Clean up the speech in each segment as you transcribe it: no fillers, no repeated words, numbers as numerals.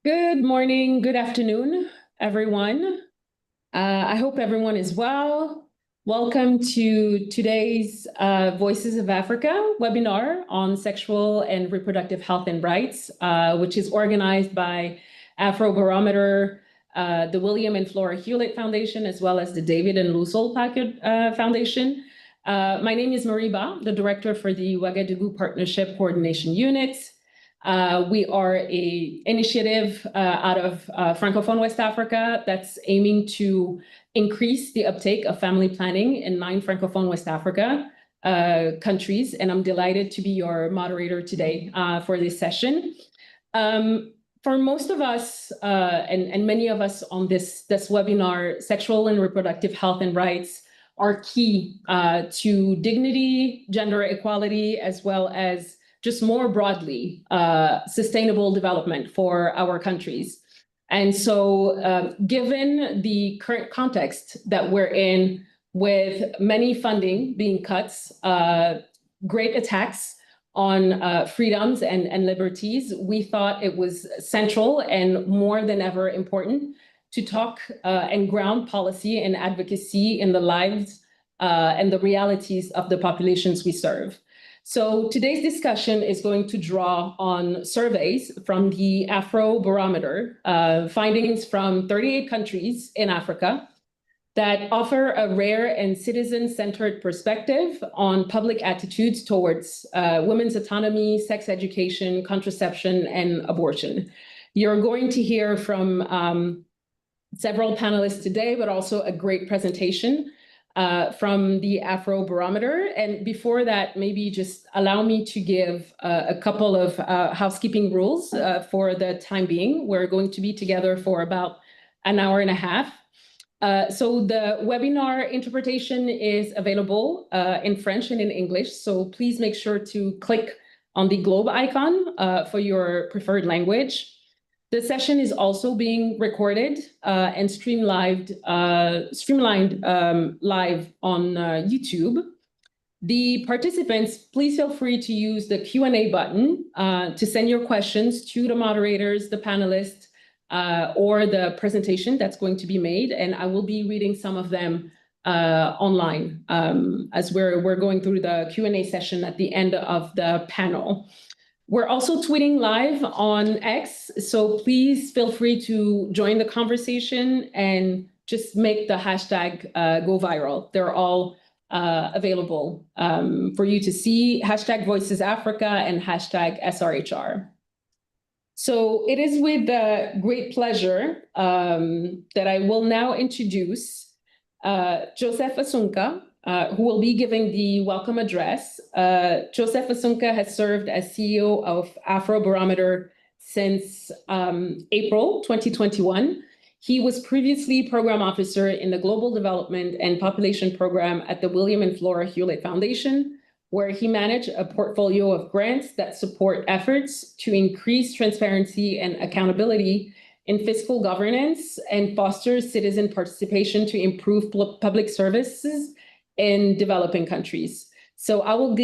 Good morning, good afternoon, everyone. I hope everyone is well. Welcome to today's Voices of Africa webinar on sexual and reproductive health and rights, which is organized by Afrobarometer, the William and Flora Hewlett Foundation, as well as the David and Lucille Packard Foundation. My name is Mariba, the director for the Ouagadougou Partnership Coordination Unit. We are an initiative out of Francophone West Africa that's aiming to increase the uptake of family planning in 9 Francophone West Africa countries. And I'm delighted to be your moderator today for this session. For most of us, and many of us on this webinar, sexual and reproductive health and rights are key to dignity, gender equality, as well as just more broadly, sustainable development for our countries. And so given the current context that we're in, with many funding being cut, great attacks on freedoms and liberties, we thought it was central and more than ever important to talk and ground policy and advocacy in the lives and the realities of the populations we serve. So today's discussion is going to draw on surveys from the Afrobarometer, findings from 38 countries in Africa that offer a rare and citizen-centered perspective on public attitudes towards women's autonomy, sex education, contraception, and abortion. You're going to hear from several panelists today, but also a great presentation from the Afrobarometer. And before that, maybe just allow me to give a couple of housekeeping rules for the time being. We're going to be together for about an hour and a half. So the webinar interpretation is available in French and in English. So please make sure to click on the globe icon for your preferred language. The session is also being recorded and streamlined live on YouTube. The participants, please feel free to use the Q&A button to send your questions to the moderators, the panelists, or the presentation that's going to be made. And I will be reading some of them online as we're going through the Q&A session at the end of the panel. We're also tweeting live on X, so please feel free to join the conversation and just make the hashtag go viral. They're all available for you to see, hashtag Voices Africa and hashtag SRHR. So it is with great pleasure that I will now introduce Joseph Asunka, who will be giving the welcome address. Joseph Asunka has served as CEO of Afrobarometer since April 2021. He was previously program officer in the Global Development and Population Program at the William and Flora Hewlett Foundation, where he managed a portfolio of grants that support efforts to increase transparency and accountability in fiscal governance and foster citizen participation to improve public services in developing countries. So I will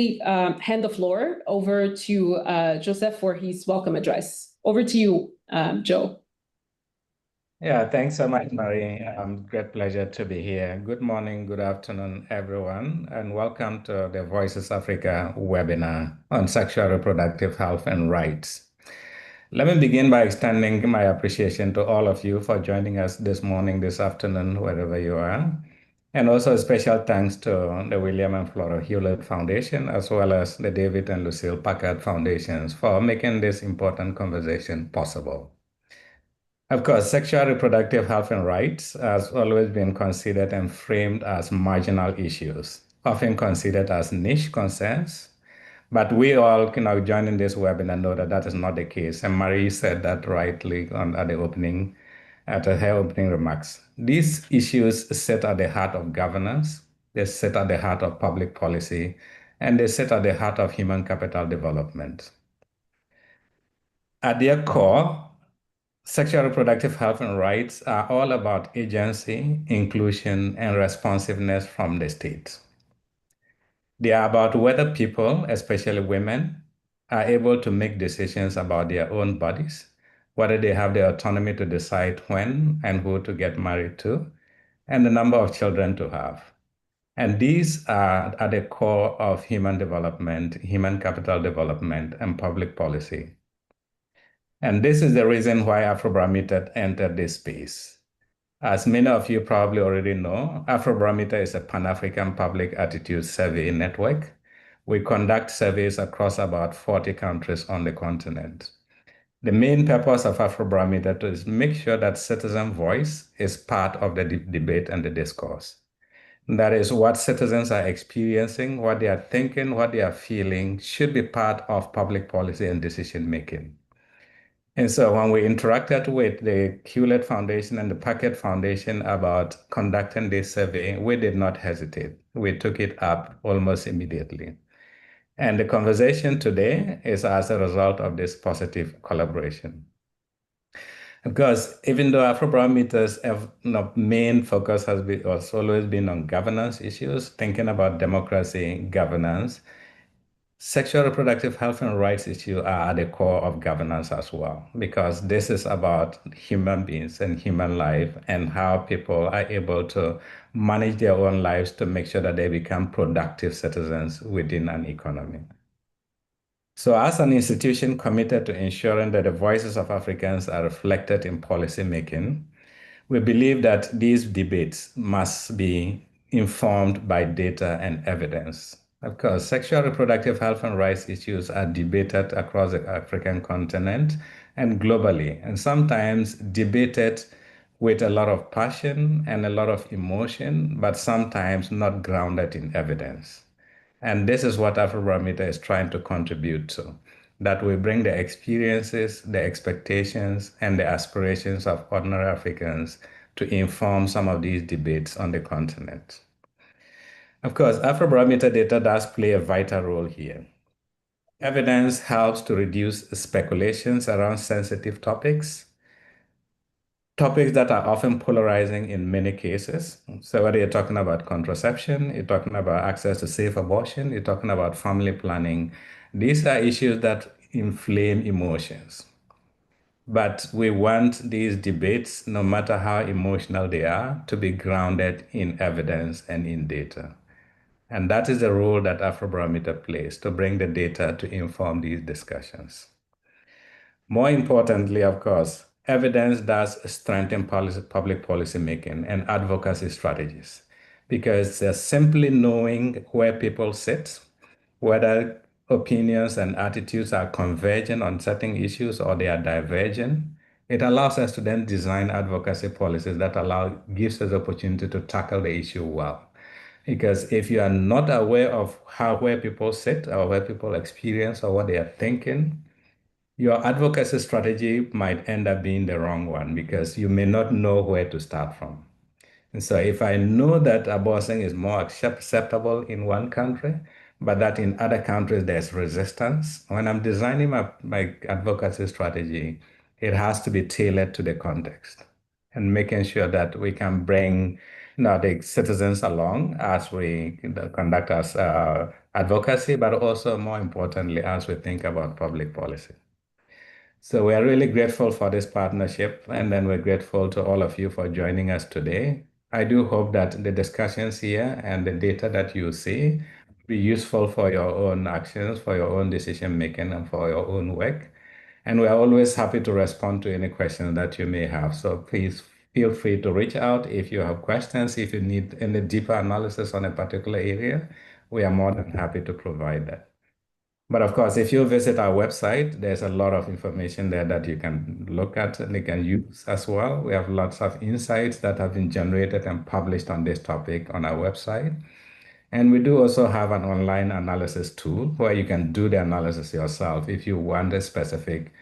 hand the floor over to Joseph for his welcome address. Over to you, Joe. Yeah, thanks so much, Marie. Great pleasure to be here. Good morning, good afternoon, everyone, and welcome to the Voices Africa webinar on sexual reproductive health and rights. Let me begin by extending my appreciation to all of you for joining us this morning, this afternoon, wherever you are. And also a special thanks to the William and Flora Hewlett Foundation, as well as the David and Lucille Packard Foundations for making this important conversation possible. Of course, sexual reproductive health and rights has always been considered and framed as marginal issues, often considered as niche concerns. But we all, joining this webinar know that that is not the case. And Marie said that rightly at her opening remarks. These issues sit at the heart of governance, they sit at the heart of public policy, and they sit at the heart of human capital development. At their core, sexual reproductive health and rights are all about agency, inclusion, and responsiveness from the state. They are about whether people, especially women, are able to make decisions about their own bodies, whether they have the autonomy to decide when and who to get married to, and the number of children to have. And these are at the core of human development, human capital development, and public policy. And this is the reason why Afrobarometer entered this space. As many of you probably already know, Afrobarometer is a Pan-African public attitude survey network. We conduct surveys across about 40 countries on the continent. The main purpose of Afrobarometer is to make sure that citizen voice is part of the debate and the discourse. That is, what citizens are experiencing, what they are thinking, what they are feeling should be part of public policy and decision making. And so when we interacted with the Hewlett Foundation and the Packard Foundation about conducting this survey, we did not hesitate. We took it up almost immediately. And the conversation today is as a result of this positive collaboration. Because even though Afrobarometer's main focus has always been on governance issues, thinking about democracy, governance, sexual reproductive health and rights issues are at the core of governance as well, because this is about human beings and human life and how people are able to manage their own lives to make sure that they become productive citizens within an economy. So as an institution committed to ensuring that the voices of Africans are reflected in policy making, we believe that these debates must be informed by data and evidence. Of course, sexual reproductive health and rights issues are debated across the African continent and globally, and sometimes debated with a lot of passion and a lot of emotion, but sometimes not grounded in evidence. And this is what Afrobarometer is trying to contribute to, that we bring the experiences, the expectations, and the aspirations of ordinary Africans to inform some of these debates on the continent. Of course, Afrobarometer data does play a vital role here. Evidence helps to reduce speculations around sensitive topics that are often polarizing in many cases. So whether you're talking about contraception, you're talking about access to safe abortion, you're talking about family planning, these are issues that inflame emotions. But we want these debates, no matter how emotional they are, to be grounded in evidence and in data. And that is the role that Afrobarometer plays, to bring the data to inform these discussions. More importantly, of course, evidence does strengthen public policy making and advocacy strategies, because simply knowing where people sit, whether opinions and attitudes are converging on certain issues or they are diverging, it allows us to then design advocacy policies that gives us the opportunity to tackle the issue well. Because if you are not aware of where people sit or where people experience or what they are thinking, your advocacy strategy might end up being the wrong one, because you may not know where to start from. And so if I know that abortion is more acceptable in one country, but that in other countries there's resistance, when I'm designing my advocacy strategy, it has to be tailored to the context and making sure that we can bring the citizens along as we conduct our advocacy, but also more importantly, as we think about public policy. So we are really grateful for this partnership, and then we're grateful to all of you for joining us today. I do hope that the discussions here and the data that you see be useful for your own actions, for your own decision making, and for your own work. And we are always happy to respond to any questions that you may have. So please feel free to reach out if you have questions, if you need any deeper analysis on a particular area. We are more than happy to provide that. But of course, if you visit our website, there's a lot of information there that you can look at and you can use as well. We have lots of insights that have been generated and published on this topic on our website. And we do also have an online analysis tool where you can do the analysis yourself if you want a specific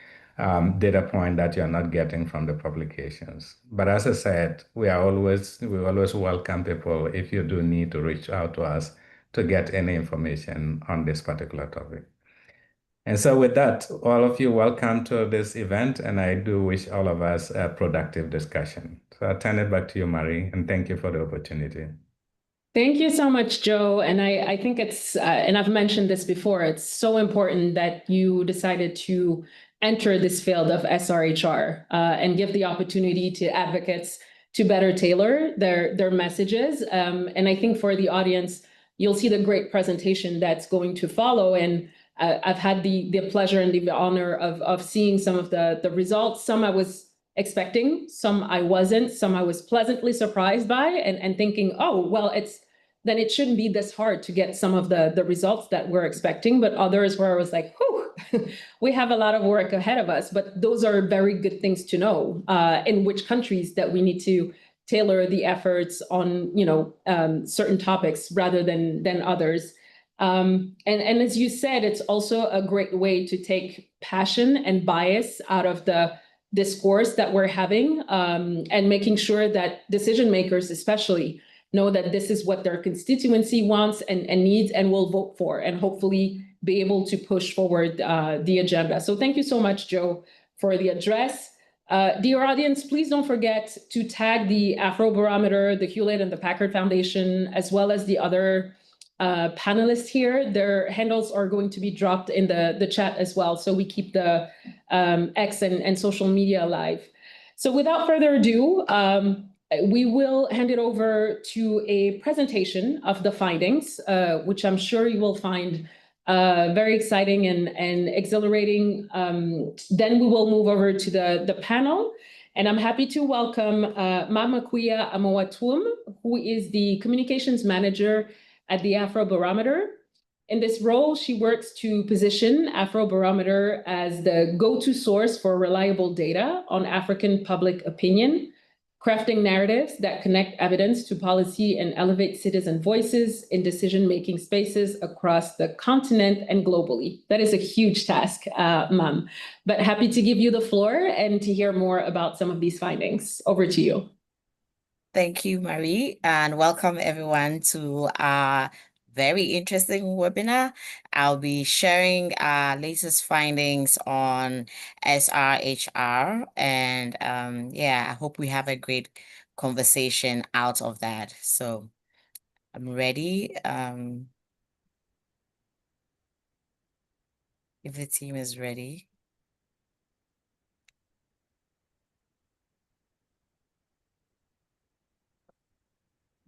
data point that you're not getting from the publications. But as I said, we always welcome people if you do need to reach out to us to get any information on this particular topic. And so with that, all of you, welcome to this event, and I do wish all of us a productive discussion. So I'll turn it back to you, Marie, and thank you for the opportunity. Thank you so much, Joe. And I think it's, and I've mentioned this before, it's so important that you decided to enter this field of SRHR and give the opportunity to advocates to better tailor their messages. And I think for the audience, you'll see the great presentation that's going to follow. And I've had the pleasure and the honor of seeing some of the results. Some I was expecting, some I wasn't, some I was pleasantly surprised by, and thinking, oh, well, then it shouldn't be this hard to get some of the results that we're expecting. But others where I was like, whew, we have a lot of work ahead of us. But those are very good things to know in which countries that we need to tailor the efforts on, certain topics rather than others. And as you said, it's also a great way to take passion and bias out of the discourse that we're having, and making sure that decision makers especially know that this is what their constituency wants and needs and will vote for, and hopefully be able to push forward the agenda. So thank you so much, Joe, for the address. Dear audience, please don't forget to tag the Afrobarometer, the Hewlett and the Packard Foundation, as well as the other panelists here. Their handles are going to be dropped in the chat as well, so we keep the X and social media alive. So without further ado, we will hand it over to a presentation of the findings, which I'm sure you will find very exciting and exhilarating. Then we will move over to the panel. And I'm happy to welcome Mamakuya Amoatum, who is the communications manager at the Afrobarometer. In this role, she works to position Afrobarometer as the go-to source for reliable data on African public opinion, crafting narratives that connect evidence to policy and elevate citizen voices in decision-making spaces across the continent and globally. That is a huge task, Mam. But happy to give you the floor and to hear more about some of these findings. Over to you. Thank you, Marie, and welcome everyone to our very interesting webinar. I'll be sharing our latest findings on SRHR, and I hope we have a great conversation out of that. So I'm ready. If the team is ready.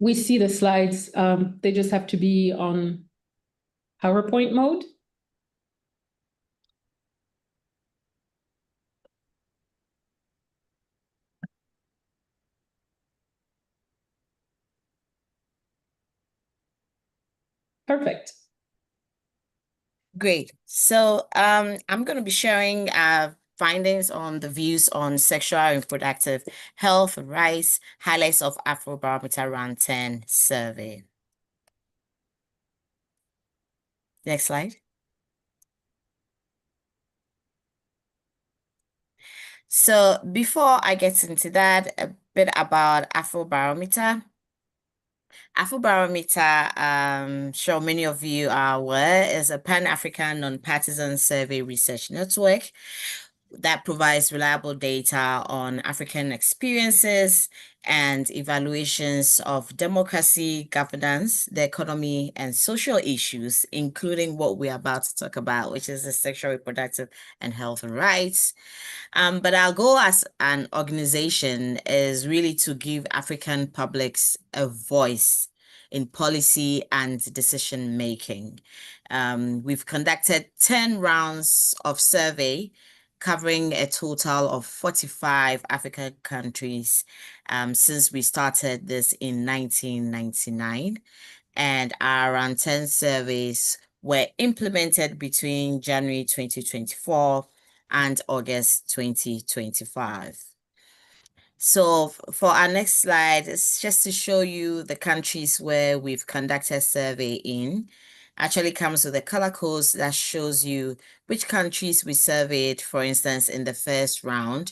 We see the slides. They just have to be on PowerPoint mode. Perfect. Great. So I'm going to be sharing findings on the views on sexual and reproductive health and rights, highlights of Afrobarometer Round 10 survey. Next slide. So before I get into that, a bit about Afrobarometer. Afrobarometer, sure many of you are aware, is a Pan-African non-partisan survey research network that provides reliable data on African experiences and evaluations of democracy, governance, the economy, and social issues, including what we're about to talk about, which is the sexual, reproductive, and health and rights. But our goal as an organization is really to give African publics a voice in policy and decision making. We've conducted 10 rounds of survey covering a total of 45 African countries since we started this in 1999. And our round 10 surveys were implemented between January 2024 and August 2025. So for our next slide, it's just to show you the countries where we've conducted survey in. Actually comes with a color code that shows you which countries we surveyed, for instance, in the first round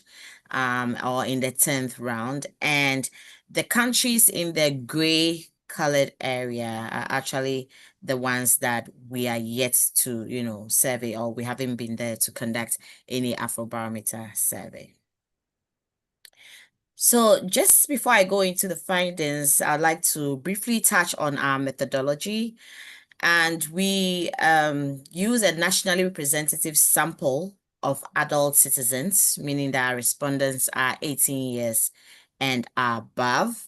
or in the 10th round. And the countries in the gray colored area are actually the ones that we are yet to, survey, or we haven't been there to conduct any Afrobarometer survey. So just before I go into the findings, I'd like to briefly touch on our methodology. And we use a nationally representative sample of adult citizens, meaning that our respondents are 18 years and above.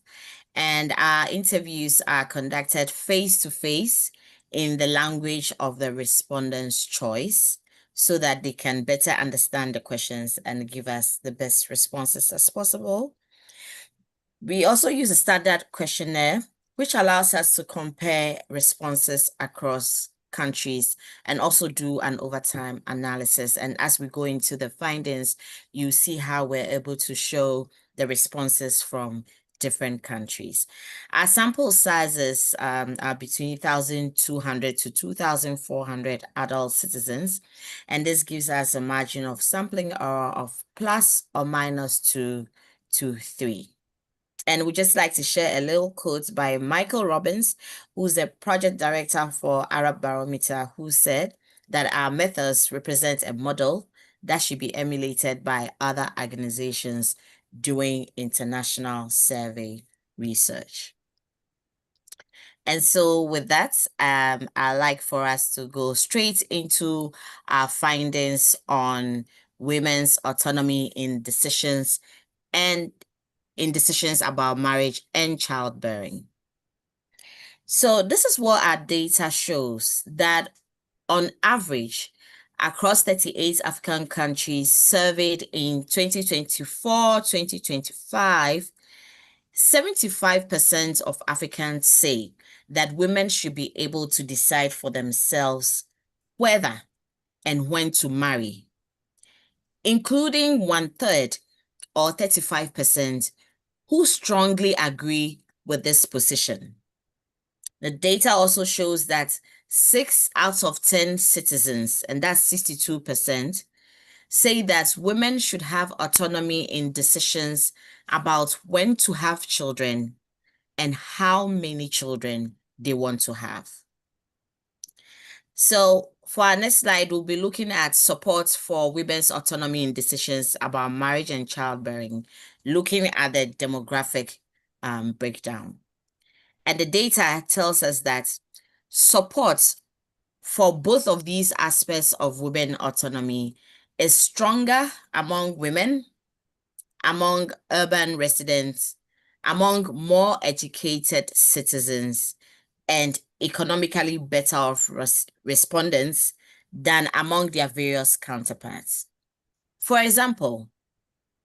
And our interviews are conducted face-to-face in the language of the respondent's choice so that they can better understand the questions and give us the best responses as possible. We also use a standard questionnaire, which allows us to compare responses across countries and also do an overtime analysis. And as we go into the findings, you see how we're able to show the responses from different countries. Our sample sizes are between 1,200 to 2,400 adult citizens, and this gives us a margin of sampling error of plus or minus 2 to 3. And we just like to share a little quote by Michael Robbins, who's the project director for Arab Barometer, who said that our methods represent a model that should be emulated by other organizations doing international survey research. And so with that, I'd like for us to go straight into our findings on women's autonomy in decisions about marriage and childbearing. So this is what our data shows, that on average, across 38 African countries surveyed in 2024-2025, 75% of Africans say that women should be able to decide for themselves whether and when to marry, including 1/3 or 35% who strongly agree with this position. The data also shows that 6 out of 10 citizens, and that's 62%, say that women should have autonomy in decisions about when to have children and how many children they want to have. So for our next slide, we'll be looking at support for women's autonomy in decisions about marriage and childbearing, looking at the demographic breakdown. And the data tells us that support for both of these aspects of women autonomy is stronger among women, among urban residents, among more educated citizens, and economically better off respondents than among their various counterparts. For example,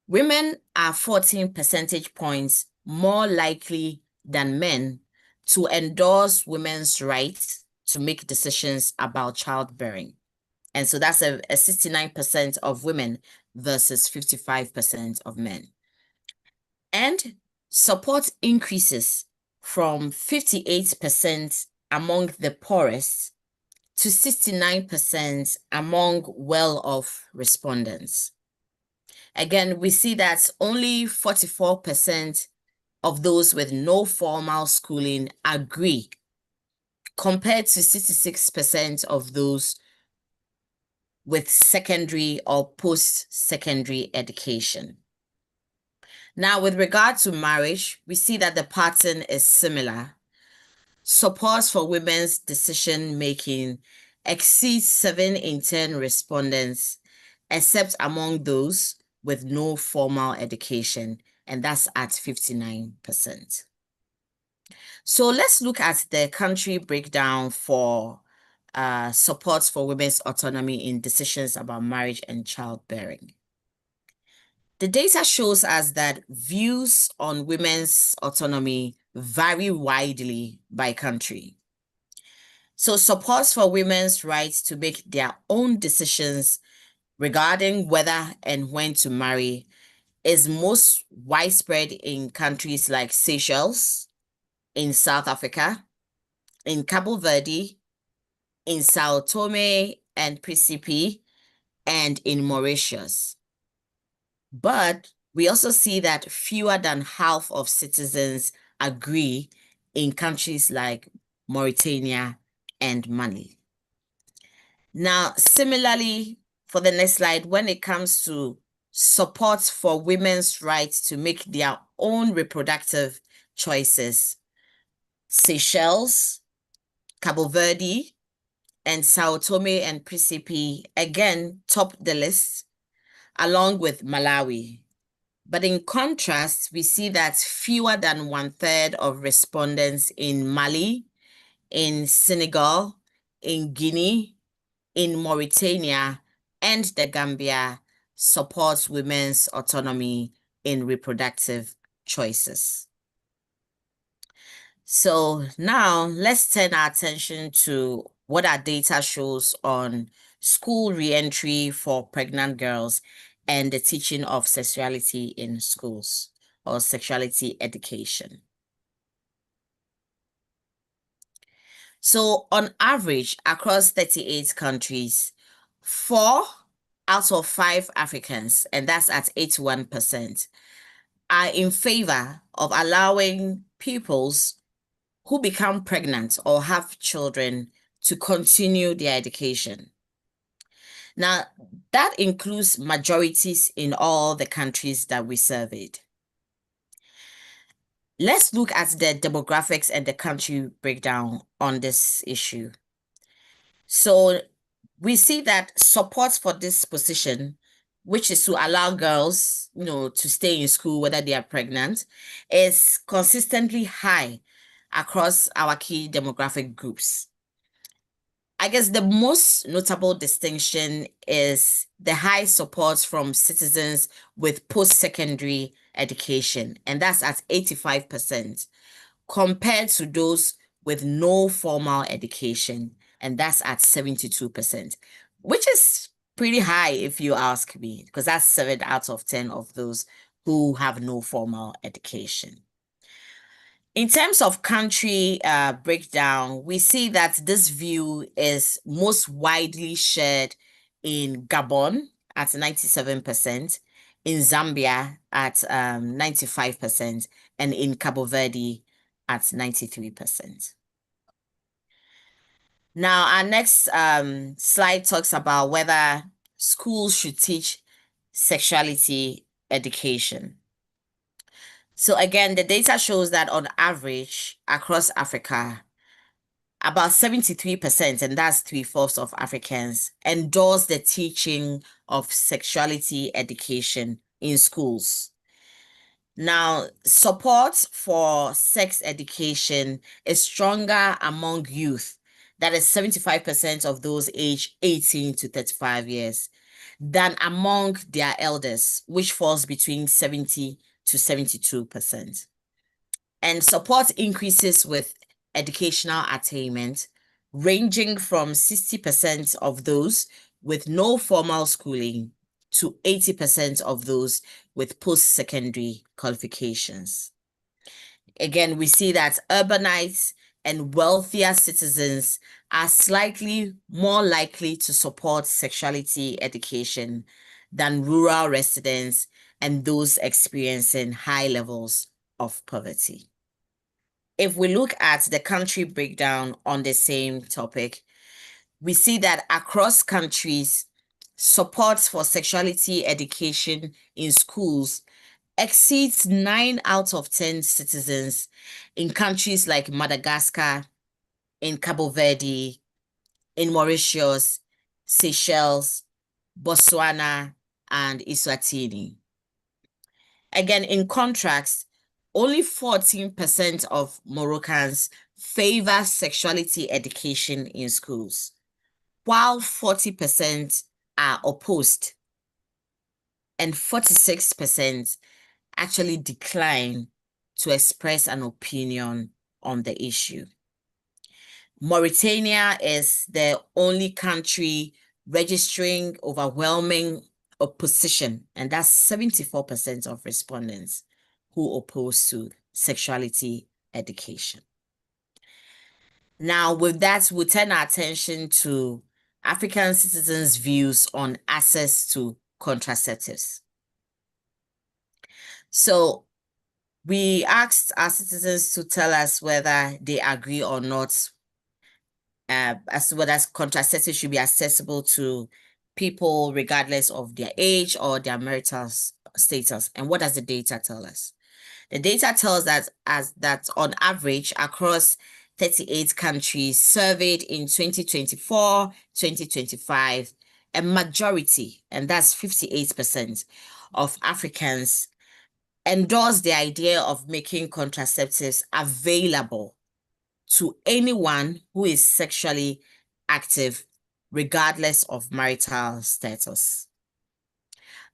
women are 14 percentage points more likely than men to endorse women's rights to make decisions about childbearing. And so that's a 69% of women versus 55% of men. And support increases from 58% among the poorest to 69% among well-off respondents. Again, we see that only 44% of those with no formal schooling agree, compared to 66% of those with secondary or post-secondary education. Now, with regard to marriage, we see that the pattern is similar. Support for women's decision-making exceeds 7 in 10 respondents, except among those with no formal education, and that's at 59%. So let's look at the country breakdown for support for women's autonomy in decisions about marriage and childbearing. The data shows us that views on women's autonomy vary widely by country. So support for women's rights to make their own decisions regarding whether and when to marry is most widespread in countries like Seychelles, in South Africa, in Cabo Verde, in Sao Tome and Principe, and in Mauritius. But we also see that fewer than half of citizens agree in countries like Mauritania and Mali. Now, similarly, for the next slide, when it comes to support for women's rights to make their own reproductive choices, Seychelles, Cabo Verde, and Sao Tome and Principe again top the list, along with Malawi. But in contrast, we see that fewer than 1/3 of respondents in Mali, in Senegal, in Guinea, in Mauritania, and the Gambia supports women's autonomy in reproductive choices. So now let's turn our attention to what our data shows on school reentry for pregnant girls and the teaching of sexuality in schools or sexuality education. So on average, across 38 countries, 4 out of 5 Africans, and that's at 81%, are in favor of allowing pupils who become pregnant or have children to continue their education. Now, that includes majorities in all the countries that we surveyed. Let's look at the demographics and the country breakdown on this issue. So we see that support for this position, which is to allow girls, to stay in school whether they are pregnant, is consistently high across our key demographic groups. I guess the most notable distinction is the high support from citizens with post-secondary education, and that's at 85%, compared to those with no formal education, and that's at 72%, which is pretty high if you ask me, because that's 7 out of 10 of those who have no formal education. In terms of country breakdown, we see that this view is most widely shared in Gabon at 97%, in Zambia at 95%, and in Cabo Verde at 93%. Now, our next slide talks about whether schools should teach sexuality education. So again, the data shows that on average across Africa, about 73%, and that's 3/4 of Africans, endorse the teaching of sexuality education in schools. Now, support for sex education is stronger among youth, that is 75% of those aged 18 to 35 years, than among their elders, which falls between 70 to 72%. And support increases with educational attainment, ranging from 60% of those with no formal schooling to 80% of those with post-secondary qualifications. Again, we see that urbanites and wealthier citizens are slightly more likely to support sexuality education than rural residents and those experiencing high levels of poverty. If we look at the country breakdown on the same topic, we see that across countries, support for sexuality education in schools exceeds 9 out of 10 citizens in countries like Madagascar, in Cabo Verde, in Mauritius, Seychelles, Botswana, and Eswatini. Again, in contrast, only 14% of Moroccans favor sexuality education in schools, while 40% are opposed, and 46% actually decline to express an opinion on the issue. Mauritania is the only country registering overwhelming opposition, and that's 74% of respondents who oppose to sexuality education. Now, with that, we'll turn our attention to African citizens' views on access to contraceptives. So we asked our citizens to tell us whether they agree or not as to whether contraceptives should be accessible to people regardless of their age or their marital status. And what does the data tell us? The data tells us that on average across 38 countries surveyed in 2024, 2025, a majority, and that's 58% of Africans, endorse the idea of making contraceptives available to anyone who is sexually active, regardless of marital status.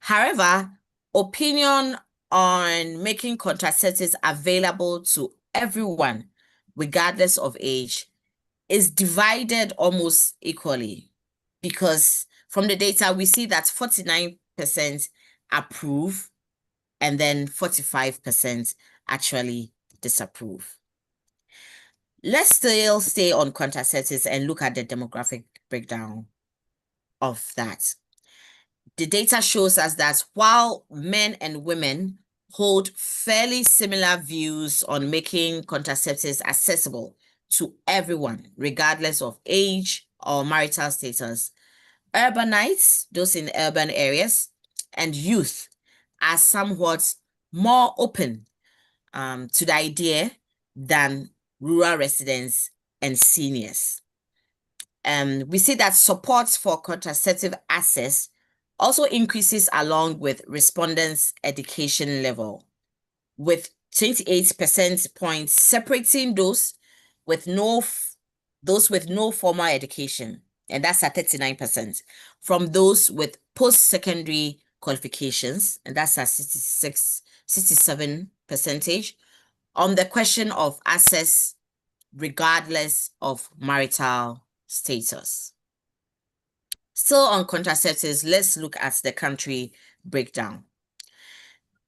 However, opinion on making contraceptives available to everyone, regardless of age, is divided almost equally, because from the data, we see that 49% approve and then 45% actually disapprove. Let's still stay on contraceptives and look at the demographic breakdown of that. The data shows us that while men and women hold fairly similar views on making contraceptives accessible to everyone, regardless of age or marital status, urbanites, those in urban areas, and youth are somewhat more open to the idea than rural residents and seniors. We see that support for contraceptive access also increases along with respondents' education level, with 28% points separating those with no formal education, and that's at 39%, from those with post-secondary qualifications, and that's at 67%, on the question of access regardless of marital status. Still on contraceptives, let's look at the country breakdown.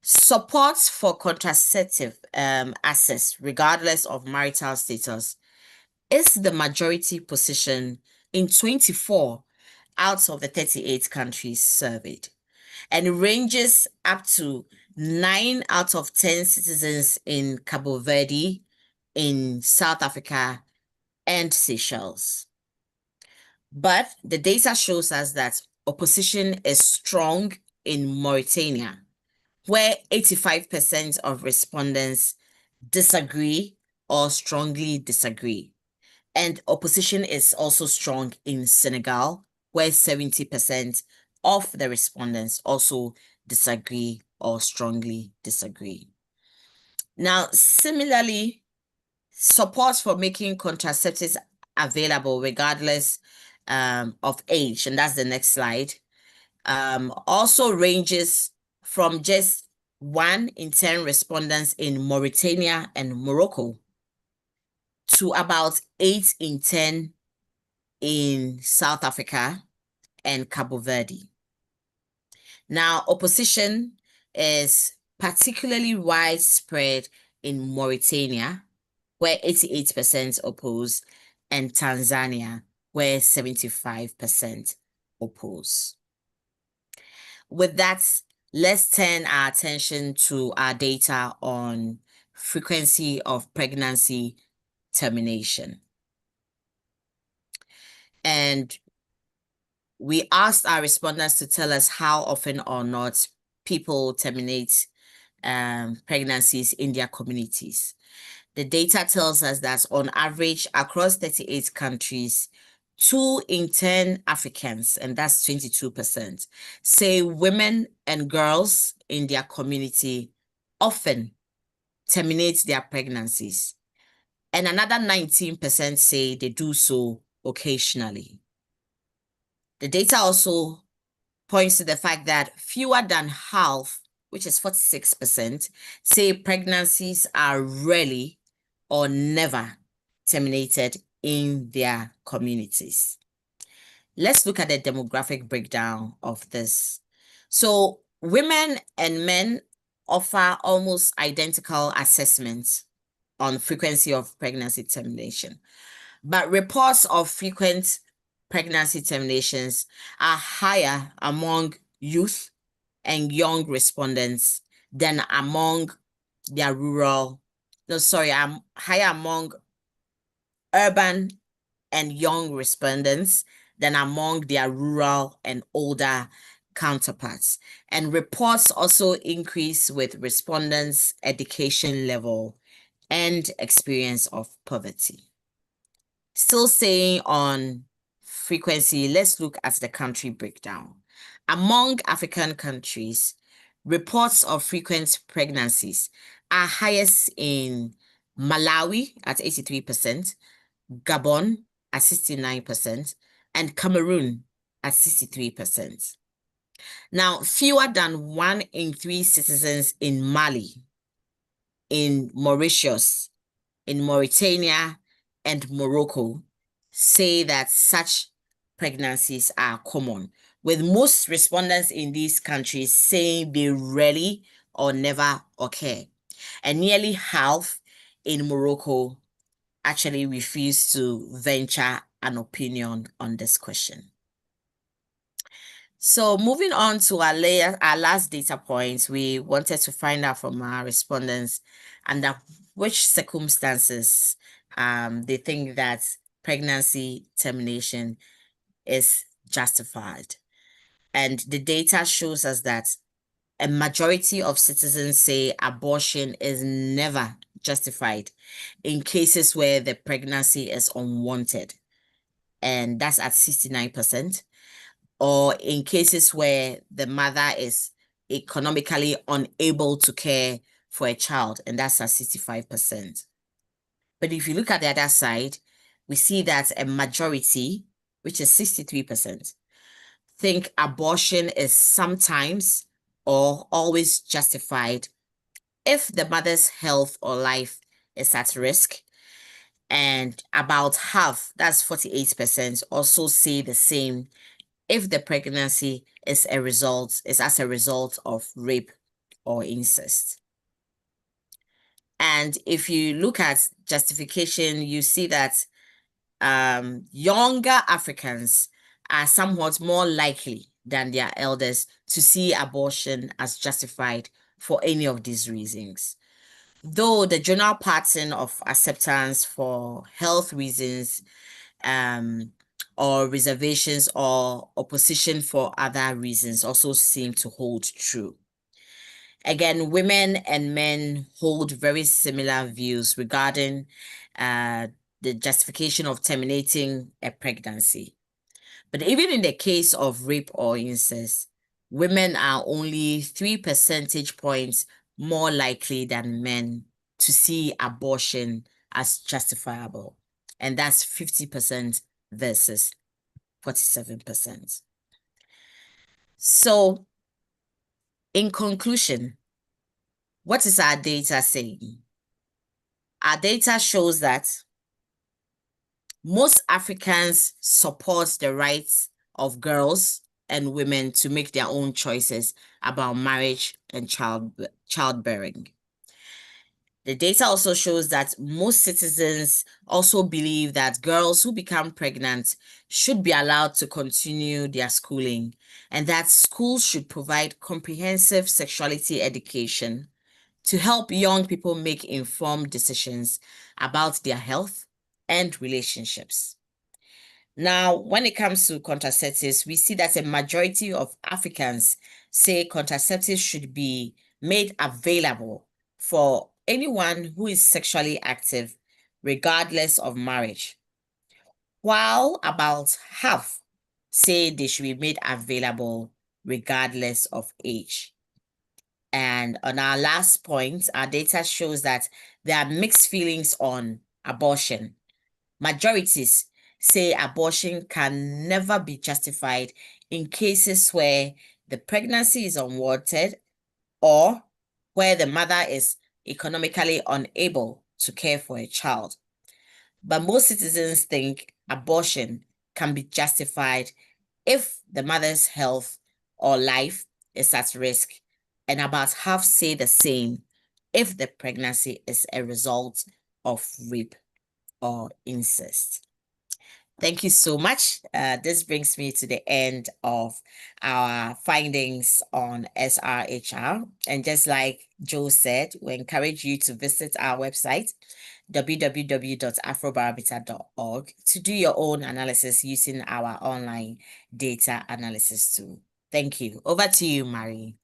Support for contraceptive access regardless of marital status is the majority position in 24 out of the 38 countries surveyed, and it ranges up to 9 out of 10 citizens in Cabo Verde, in South Africa, and Seychelles. But the data shows us that opposition is strong in Mauritania, where 85% of respondents disagree or strongly disagree. And opposition is also strong in Senegal, where 70% of the respondents also disagree or strongly disagree. Now, similarly, support for making contraceptives available regardless of age, and that's the next slide, also ranges from just 1 in 10 respondents in Mauritania and Morocco to about 8 in 10 in South Africa and Cabo Verde. Now, opposition is particularly widespread in Mauritania, where 88% oppose, and Tanzania, where 75% oppose. With that, let's turn our attention to our data on frequency of pregnancy termination. And we asked our respondents to tell us how often or not people terminate pregnancies in their communities. The data tells us that on average across 38 countries, 2 in 10 Africans, and that's 22%, say women and girls in their community often terminate their pregnancies. And another 19% say they do so occasionally. The data also points to the fact that fewer than half, which is 46%, say pregnancies are rarely or never terminated in their communities. Let's look at the demographic breakdown of this. So women and men offer almost identical assessments on frequency of pregnancy termination, but reports of frequent pregnancy terminations are higher among youth and young respondents than among their higher among urban and young respondents than among their rural and older counterparts. And reports also increase with respondents' education level and experience of poverty. Still staying on frequency, let's look at the country breakdown. Among African countries, reports of frequent pregnancies are highest in Malawi at 83%, Gabon at 69%, and Cameroon at 63%. Now, fewer than 1 in 3 citizens in Mali, in Mauritius, in Mauritania, and Morocco say that such pregnancies are common, with most respondents in these countries saying they rarely or never occur. And nearly half in Morocco actually refuse to venture an opinion on this question. So moving on to our last data points, we wanted to find out from our respondents under which circumstances they think that pregnancy termination is justified. And the data shows us that a majority of citizens say abortion is never justified in cases where the pregnancy is unwanted, and that's at 69%. Or in cases where the mother is economically unable to care for a child, and that's at 65%. But if you look at the other side, we see that a majority, which is 63%, think abortion is sometimes or always justified if the mother's health or life is at risk. And about half, that's 48%, also say the same if the pregnancy is as a result of rape or incest. And if you look at justification, you see that younger Africans are somewhat more likely than their elders to see abortion as justified for any of these reasons. Though the general pattern of acceptance for health reasons or reservations or opposition for other reasons also seem to hold true. Again, women and men hold very similar views regarding the justification of terminating a pregnancy. But even in the case of rape or incest, women are only 3 percentage points more likely than men to see abortion as justifiable. And that's 50% versus 47%. So, in conclusion, what is our data saying? Our data shows that most Africans support the rights of girls and women to make their own choices about marriage and childbearing. The data also shows that most citizens also believe that girls who become pregnant should be allowed to continue their schooling, and that schools should provide comprehensive sexuality education to help young people make informed decisions about their health and relationships. Now, when it comes to contraceptives, we see that a majority of Africans say contraceptives should be made available for anyone who is sexually active, regardless of marriage, while about half say they should be made available regardless of age. And on our last point, our data shows that there are mixed feelings on abortion. Majorities say abortion can never be justified in cases where the pregnancy is unwanted or where the mother is economically unable to care for a child. But most citizens think abortion can be justified if the mother's health or life is at risk, and about half say the same if the pregnancy is a result of rape or incest. Thank you so much. This brings me to the end of our findings on SRHR. And just like Joe said, we encourage you to visit our website, www.afrobarometer.org, to do your own analysis using our online data analysis tool. Thank you. Over to you, Marie.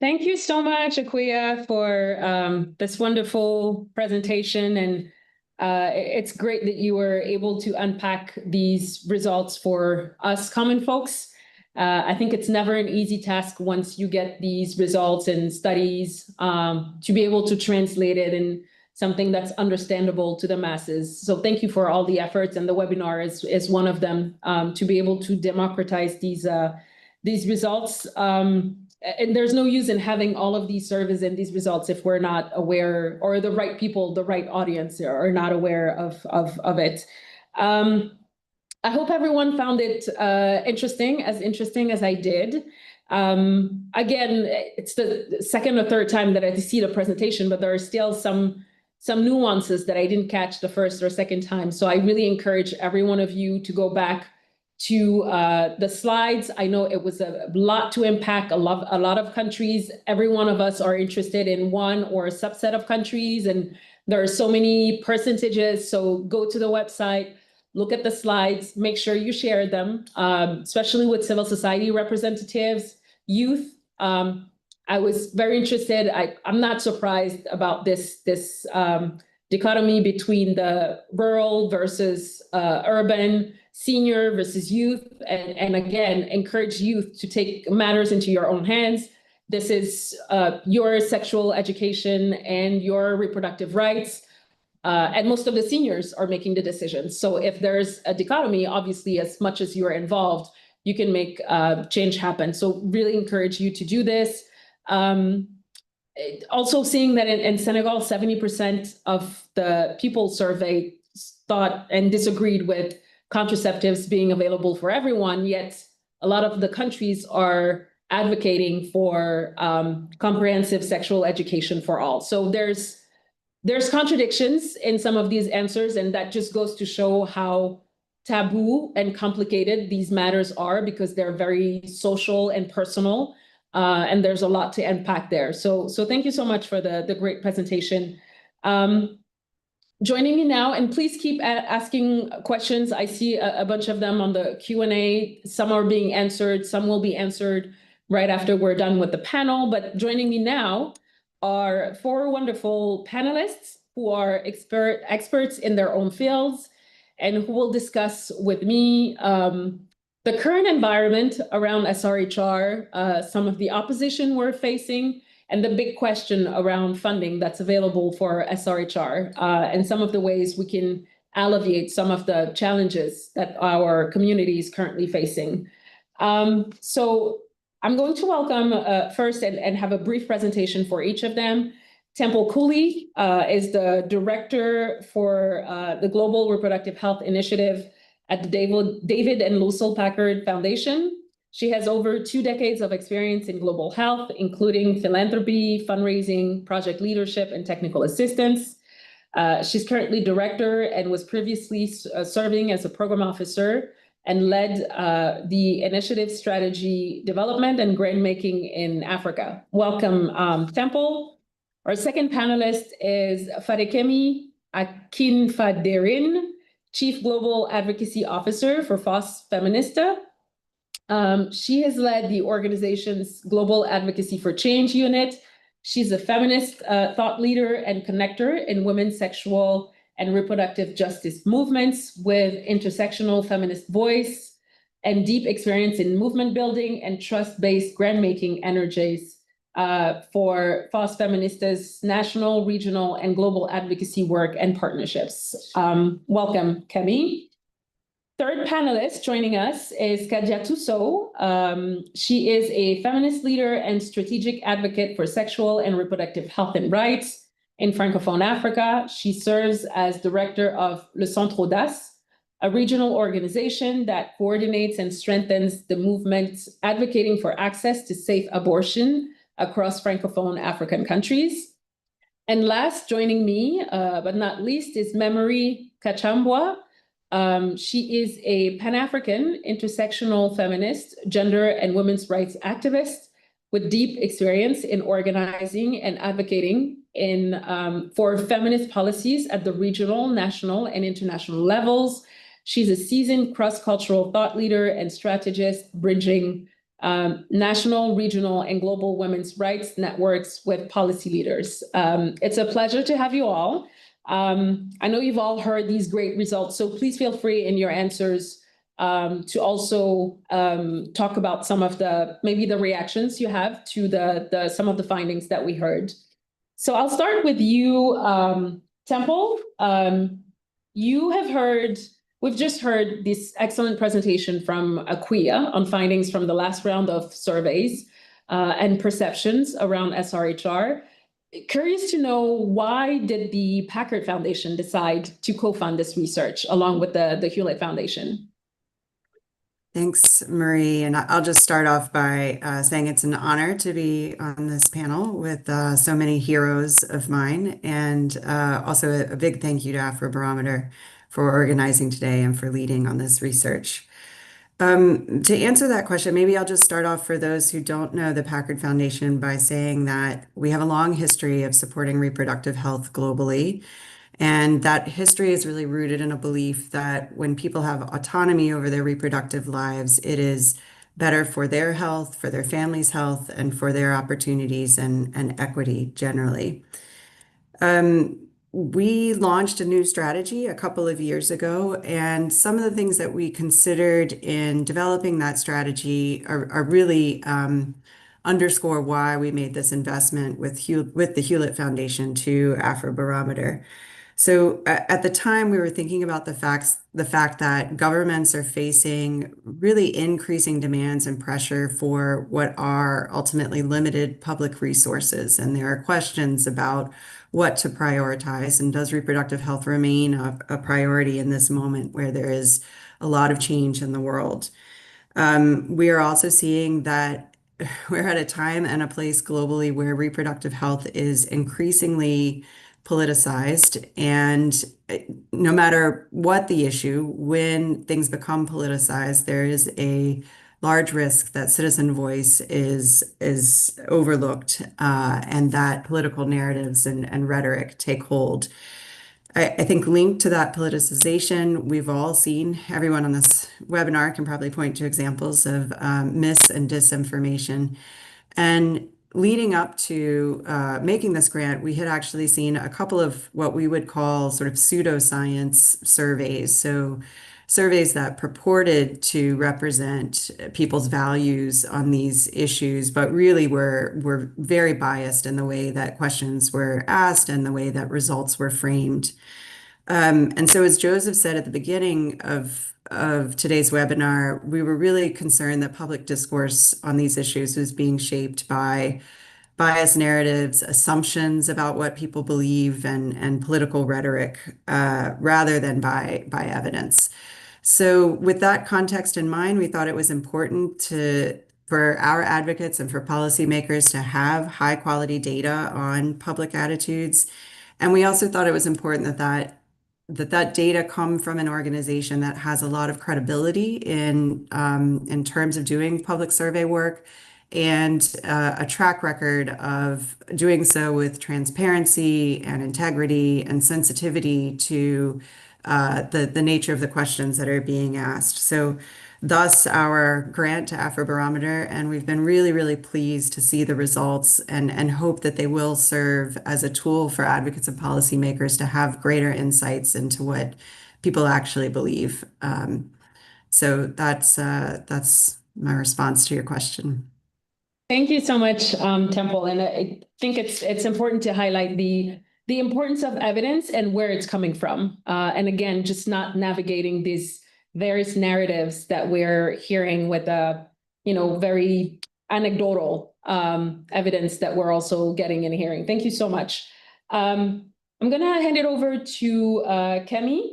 Thank you so much, Akuya, for this wonderful presentation and It's great that you were able to unpack these results for us common folks. I think it's never an easy task once you get these results and studies to be able to translate it in something that's understandable to the masses. So thank you for all the efforts, and the webinar is one of them, to be able to democratize these results. And there's no use in having all of these surveys and these results if we're not aware, or the right people, the right audience are not aware of it. I hope everyone found it interesting as I did. Again, it's the second or third time that I see the presentation, but there are still some nuances that I didn't catch the first or second time. So I really encourage every one of you to go back to the slides. I know it was a lot to unpack, a lot of countries. Every one of us are interested in one or a subset of countries, and there are so many percentages. So go to the website, look at the slides, make sure you share them, especially with civil society representatives, youth. I was very interested. I'm not surprised about this dichotomy between the rural versus urban, senior versus youth, and again, encourage youth to take matters into your own hands. This is your sexual education and your reproductive rights. And most of the seniors are making the decisions. So if there's a dichotomy, obviously, as much as you're involved, you can make change happen. So really encourage you to do this. Also seeing that in Senegal, 70% of the people surveyed thought and disagreed with contraceptives being available for everyone, yet a lot of the countries are advocating for comprehensive sexual education for all. So there's contradictions in some of these answers, and that just goes to show how taboo and complicated these matters are, because they're very social and personal, and there's a lot to unpack there. So thank you so much for the great presentation. Joining me now, and please keep asking questions. I see a bunch of them on the Q&A. Some are being answered, some will be answered right after we're done with the panel. But joining me now are four wonderful panelists who are experts in their own fields, and who will discuss with me the current environment around SRHR, some of the opposition we're facing, and the big question around funding that's available for SRHR, and some of the ways we can alleviate some of the challenges that our community is currently facing. So I'm going to welcome first and have a brief presentation for each of them. Temple Cooley is the director for the Global Reproductive Health Initiative at the David and Lucille Packard Foundation. She has over 2 decades of experience in global health, including philanthropy, fundraising, project leadership, and technical assistance. She's currently director and was previously serving as a program officer and led the initiative strategy development and grant making in Africa. Welcome, Temple. Our second panelist is Fadekemi Akinfaderin, Chief Global Advocacy Officer for FOSS Feminista. She has led the organization's Global Advocacy for Change unit. She's a feminist thought leader and connector in women's sexual and reproductive justice movements, with intersectional feminist voice and deep experience in movement building and trust-based grant-making energies for FOSS Feminista's national, regional, and global advocacy work and partnerships. Welcome, Kemi. Third panelist joining us is Kadiatou Sow. She is a feminist leader and strategic advocate for sexual and reproductive health and rights in Francophone Africa. She serves as director of Le Centre Audace, a regional organization that coordinates and strengthens the movement advocating for access to safe abortion across Francophone African countries. And last, joining me, but not least, is Memory Kachambwa. She is a Pan-African intersectional feminist, gender and women's rights activist with deep experience in organizing and advocating for feminist policies at the regional, national, and international levels. She's a seasoned cross-cultural thought leader and strategist, bridging national, regional, and global women's rights networks with policy leaders. It's a pleasure to have you all. I know you've all heard these great results, so please feel free in your answers to also talk about some of maybe the reactions you have to some of the findings that we heard. So I'll start with you, Temple. We've just heard this excellent presentation from Akwiya on findings from the last round of surveys and perceptions around SRHR. Curious to know, why did the Packard Foundation decide to co-fund this research along with the Hewlett Foundation? Thanks, Marie. And I'll just start off by saying it's an honor to be on this panel with so many heroes of mine. And also a big thank you to Afrobarometer for organizing today and for leading on this research. To answer that question, maybe I'll just start off for those who don't know the Packard Foundation by saying that we have a long history of supporting reproductive health globally. And that history is really rooted in a belief that when people have autonomy over their reproductive lives, it is better for their health, for their family's health, and for their opportunities and equity generally. We launched a new strategy a couple of years ago, and some of the things that we considered in developing that strategy are really underscore why we made this investment with the Hewlett Foundation to Afrobarometer. So at the time, we were thinking about the fact that governments are facing really increasing demands and pressure for what are ultimately limited public resources. And there are questions about what to prioritize, and does reproductive health remain a priority in this moment where there is a lot of change in the world. We are also seeing that we're at a time and a place globally where reproductive health is increasingly politicized, and no matter what the issue, when things become politicized, there is a large risk that citizen voice is overlooked, and that political narratives and rhetoric take hold. I think linked to that politicization, we've all seen, everyone on this webinar can probably point to examples of mis and disinformation. And leading up to making this grant, we had actually seen a couple of what we would call sort of pseudoscience surveys. So surveys that purported to represent people's values on these issues, but really were very biased in the way that questions were asked and the way that results were framed. And so, as Joseph said at the beginning of today's webinar, we were really concerned that public discourse on these issues was being shaped by biased narratives, assumptions about what people believe, and political rhetoric, rather than by evidence. So with that context in mind, we thought it was important for our advocates and for policymakers to have high quality data on public attitudes. And we also thought it was important that data come from an organization that has a lot of credibility in terms of doing public survey work, and a track record of doing so with transparency and integrity and sensitivity to the nature of the questions that are being asked. So thus our grant to Afrobarometer, and we've been really, really pleased to see the results and hope that they will serve as a tool for advocates and policymakers to have greater insights into what people actually believe. So that's my response to your question. Thank you so much, Temple. And I think it's important to highlight the importance of evidence and where it's coming from. And again, just not navigating these various narratives that we're hearing with very anecdotal evidence that we're also getting and hearing. Thank you so much. I'm going to hand it over to Kemi.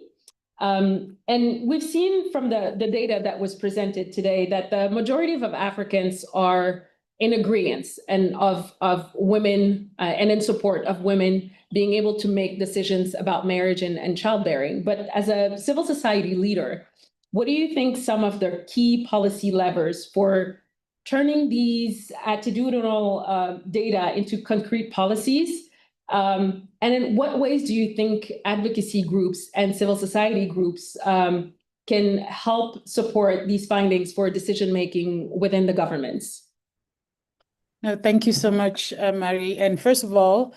And we've seen from the data that was presented today that the majority of Africans are in agreement and of women and in support of women being able to make decisions about marriage and childbearing. But as a civil society leader, what do you think some of the key policy levers for turning these attitudinal data into concrete policies? And in what ways do you think advocacy groups and civil society groups can help support these findings for decision-making within the governments? No, thank you so much, Marie. And first of all,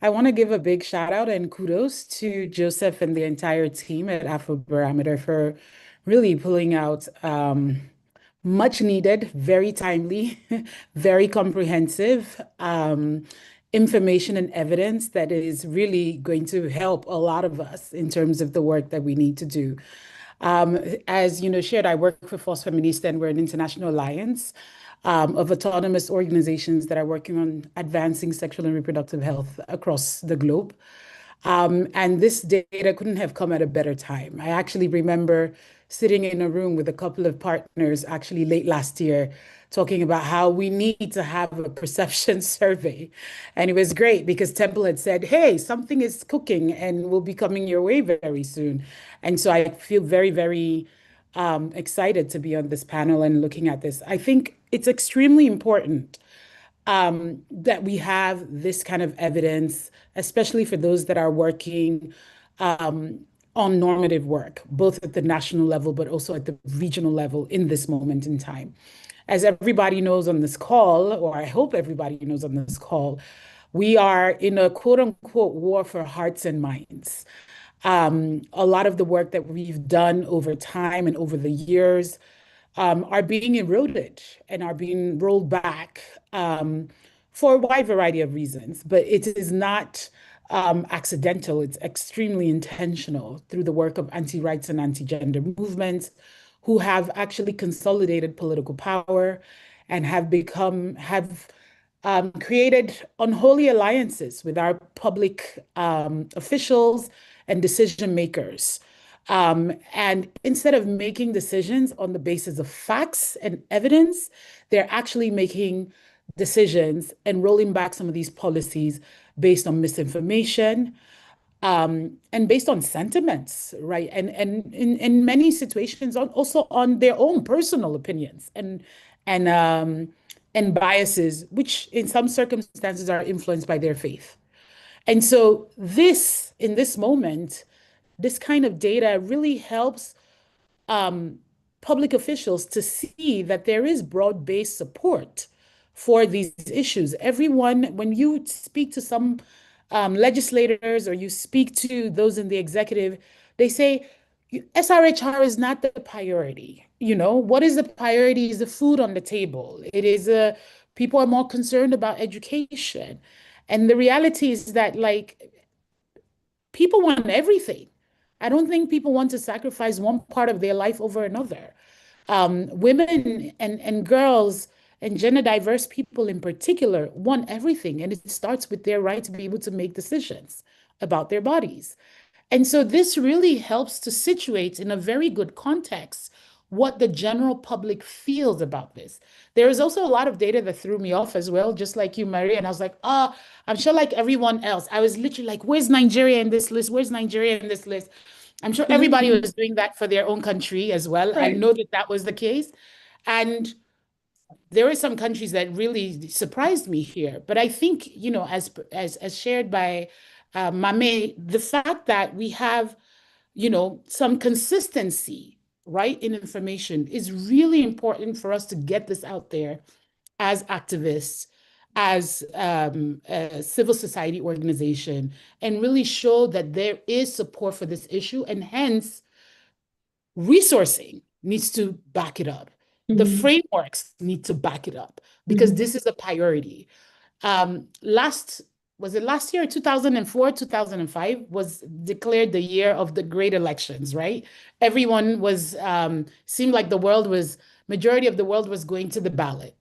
I want to give a big shout out and kudos to Joseph and the entire team at Afrobarometer for really pulling out much needed, very timely, very comprehensive information and evidence that is really going to help a lot of us in terms of the work that we need to do. As you know, shared, I work for Force Feminista, and we're an international alliance of autonomous organizations that are working on advancing sexual and reproductive health across the globe. And this data couldn't have come at a better time. I actually remember sitting in a room with a couple of partners actually late last year talking about how we need to have a perception survey. And it was great because Temple had said, hey, something is cooking and will be coming your way very soon. And so I feel very, very excited to be on this panel and looking at this. I think it's extremely important that we have this kind of evidence, especially for those that are working on normative work, both at the national level, but also at the regional level in this moment in time. As everybody knows on this call, or I hope everybody knows on this call, we are in a quote unquote war for hearts and minds. A lot of the work that we've done over time and over the years are being eroded and are being rolled back for a wide variety of reasons. But it is not accidental. It's extremely intentional through the work of anti-rights and anti-gender movements who have actually consolidated political power and have created unholy alliances with our public officials and decision makers. And instead of making decisions on the basis of facts and evidence, they're actually making decisions and rolling back some of these policies based on misinformation, and based on sentiments, right? And in many situations, also on their own personal opinions and biases, which in some circumstances are influenced by their faith. And so in this moment, this kind of data really helps public officials to see that there is broad-based support for these issues. Everyone, when you speak to some legislators or you speak to those in the executive, they say SRHR is not the priority. You know, what is the priority is the food on the table. It is people are more concerned about education. And the reality is that like people want everything. I don't think people want to sacrifice one part of their life over another. Women and girls and gender diverse people in particular want everything. And it starts with their right to be able to make decisions about their bodies. And so this really helps to situate in a very good context what the general public feels about this. There is also a lot of data that threw me off as well, just like you, Maria. And I was like, I'm sure like everyone else, I was literally like, where's Nigeria in this list? Where's Nigeria in this list? I'm sure everybody was doing that for their own country as well. Right. I know that that was the case. And there were some countries that really surprised me here. But I think, you know, as shared by Mame, the fact that we have, you know, some consistency, right, in information is really important for us to get this out there as activists, as a civil society organization, and really show that there is support for this issue, and hence resourcing needs to back it up. The frameworks need to back it up because this is a priority. Was it last year, 2004, 2005 was declared the year of the great elections, right? Everyone was, seemed like majority of the world was going to the ballot.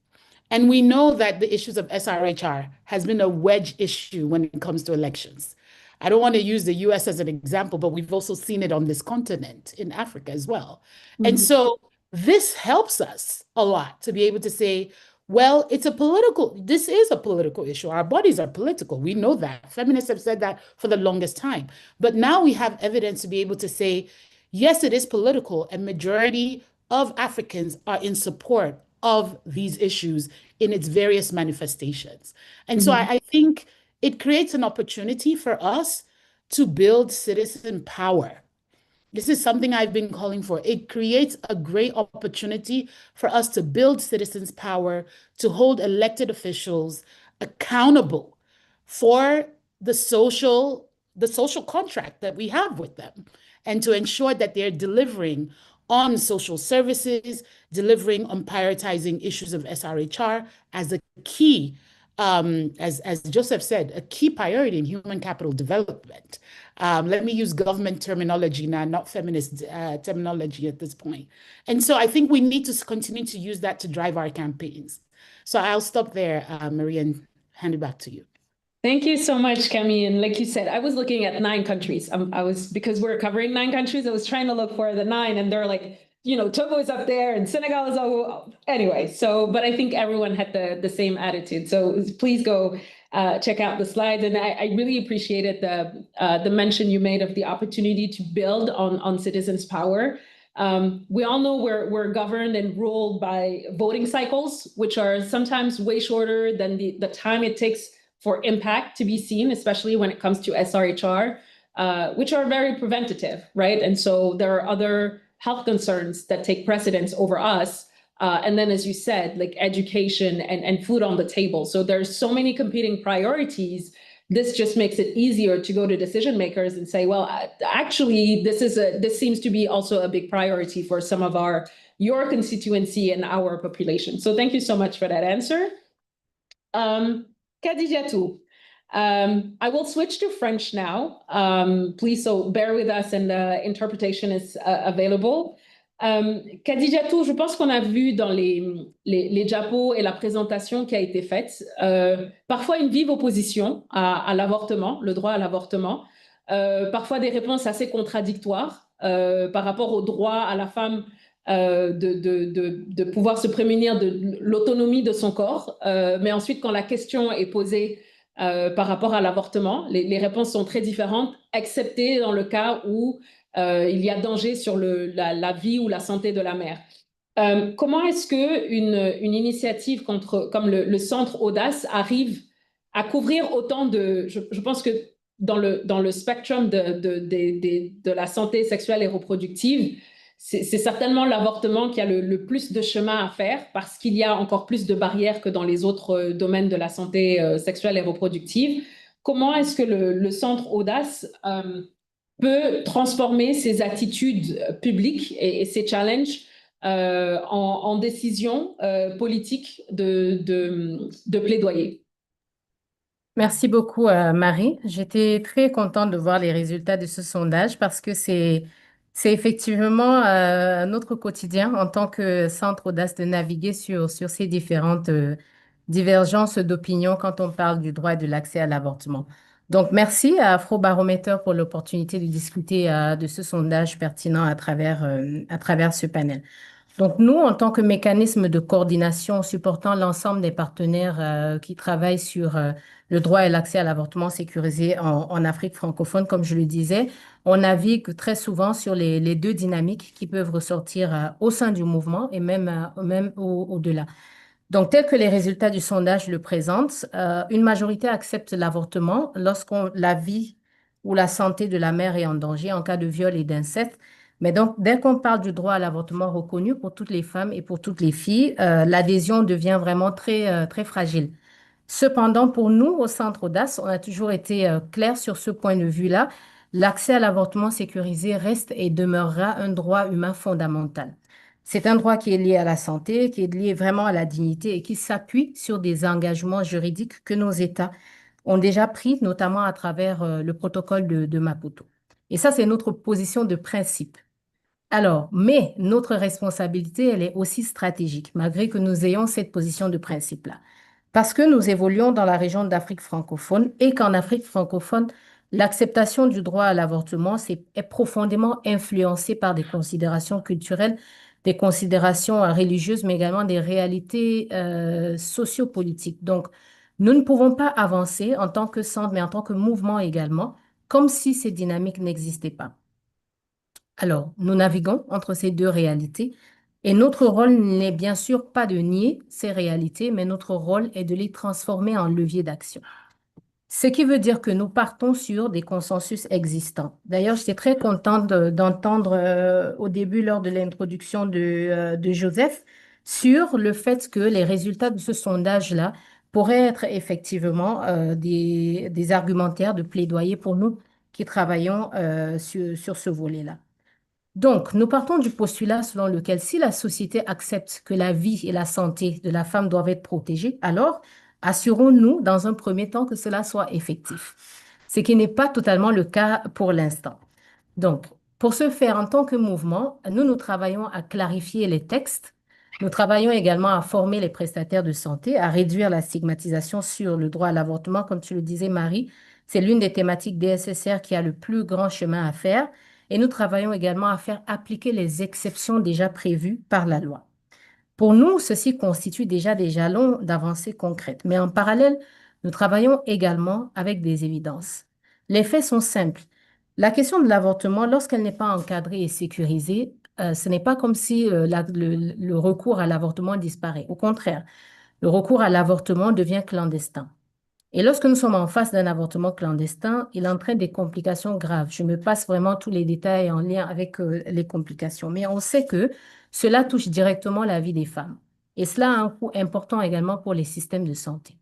And we know that the issues of SRHR has been a wedge issue when it comes to elections. I don't want to use the US as an example, but we've also seen it on this continent in Africa as well. And so this helps us a lot to be able to say, well, this is a political issue. Our bodies are political. We know that. Feminists have said that for the longest time. But now we have evidence to be able to say, yes, it is political, and majority of Africans are in support of these issues in its various manifestations. And so I think it creates an opportunity for us to build citizen power. This is something I've been calling for. It creates a great opportunity for us to build citizens' power, to hold elected officials accountable for the social contract that we have with them, and to ensure that they're delivering on social services, delivering on prioritizing issues of SRHR as a key, as Joseph said, a key priority in human capital development. Let me use government terminology now, not feminist terminology at this point. And so I think we need to continue to use that to drive our campaigns. So I'll stop there, Marie, and hand it back to you. Thank you so much, Kemi. And like you said, I was looking at 9 countries. Because we're covering 9 countries, I was trying to look for the 9, and they're like, Togo is up there and Senegal is anyway. So, but I think everyone had the same attitude. So please go check out the slides. And I really appreciated the mention you made of the opportunity to build on citizens' power. We all know we're governed and ruled by voting cycles, which are sometimes way shorter than the time it takes for impact to be seen, especially when it comes to SRHR, which are very preventative, right? And so there are other health concerns that take precedence over us. And then, as you said, like education and food on the table. So there's so many competing priorities. This just makes it easier to go to decision makers and say, well, actually, this seems to be also a big priority for some of your constituency and our population. So thank you so much for that answer. Khadijatou, I will switch to French now. Please, so bear with us, and the interpretation is available. Khadijatou, je pense qu'on a vu dans les diapos et la présentation qui a été faite, parfois une vive opposition à l'avortement, le droit à l'avortement, parfois des réponses assez contradictoires par rapport au droit à la femme de pouvoir se prémunir de l'autonomie de son corps. Mais ensuite, quand la question est posée par rapport à l'avortement, les réponses sont très différentes, excepté dans le cas où il y a danger sur la vie ou la santé de la mère. Comment est-ce qu'une initiative comme le Centre Audace arrive à couvrir autant de... Je pense que dans le spectrum de la santé sexuelle et reproductive, c'est certainement l'avortement qui a le plus de chemin à faire, parce qu'il y a encore plus de barrières que dans les autres domaines de la santé sexuelle et reproductive. Comment est-ce que le Centre Audace peut transformer ses attitudes publiques et ses challenges en décisions politiques de plaidoyer? Merci beaucoup, Marie. J'étais très contente de voir les résultats de ce sondage parce que c'est effectivement notre quotidien en tant que centre audace de naviguer sur ces différentes divergences d'opinion quand on parle du droit et de l'accès à l'avortement. Donc, merci à Afrobaromètre pour l'opportunité de discuter de ce sondage pertinent à travers ce panel. Donc, nous, en tant que mécanisme de coordination supportant l'ensemble des partenaires qui travaillent sur le droit et l'accès à l'avortement sécurisé en Afrique francophone, comme je le disais, on navigue très souvent sur les 2 dynamiques qui peuvent ressortir au sein du mouvement et même au-delà. Donc, tel que les résultats du sondage le présentent, une majorité accepte l'avortement lorsque la vie ou la santé de la mère est en danger en cas de viol et d'inceste. Mais donc, dès qu'on parle du droit à l'avortement reconnu pour toutes les femmes et pour toutes les filles, l'adhésion devient vraiment très, très fragile. Cependant, pour nous, au Centre Audace, on a toujours été clair sur ce point de vue-là. L'accès à l'avortement sécurisé reste et demeurera un droit humain fondamental. C'est un droit qui est lié à la santé, qui est lié vraiment à la dignité et qui s'appuie sur des engagements juridiques que nos États ont déjà pris, notamment à travers le protocole de Maputo. Et ça, c'est notre position de principe. Alors, mais notre responsabilité, elle est aussi stratégique, malgré que nous ayons cette position de principe-là. Parce que nous évoluons dans la région d'Afrique francophone et qu'en Afrique francophone, l'acceptation du droit à l'avortement est profondément influencée par des considérations culturelles, des considérations religieuses, mais également des réalités sociopolitiques. Donc, nous ne pouvons pas avancer en tant que centre, mais en tant que mouvement également, comme si ces dynamiques n'existaient pas. Alors, nous naviguons entre ces 2 réalités et notre rôle n'est bien sûr pas de nier ces réalités, mais notre rôle est de les transformer en levier d'action. Ce qui veut dire que nous partons sur des consensus existants. D'ailleurs, j'étais très contente d'entendre au début, lors de l'introduction de Joseph, sur le fait que les résultats de ce sondage-là pourraient être effectivement des argumentaires de plaidoyer pour nous qui travaillons sur ce volet-là. Donc, nous partons du postulat selon lequel si la société accepte que la vie et la santé de la femme doivent être protégées, alors assurons-nous dans un premier temps que cela soit effectif, ce qui n'est pas totalement le cas pour l'instant. Donc, pour ce faire, en tant que mouvement, nous travaillons à clarifier les textes. Nous travaillons également à former les prestataires de santé, à réduire la stigmatisation sur le droit à l'avortement. Comme tu le disais, Marie, c'est l'une des thématiques DSSR qui a le plus grand chemin à faire. Et nous travaillons également à faire appliquer les exceptions déjà prévues par la loi. Pour nous, ceci constitue déjà des jalons d'avancées concrètes. Mais en parallèle, nous travaillons également avec des évidences. Les faits sont simples. La question de l'avortement, lorsqu'elle n'est pas encadrée et sécurisée, ce n'est pas comme si le recours à l'avortement disparaît. Au contraire, le recours à l'avortement devient clandestin. Et lorsque nous sommes en face d'un avortement clandestin, il entraîne des complications graves. Je me passe vraiment tous les détails en lien avec les complications. Mais on sait que cela touche directement la vie des femmes. Et cela a un coût important également pour les systèmes de santé.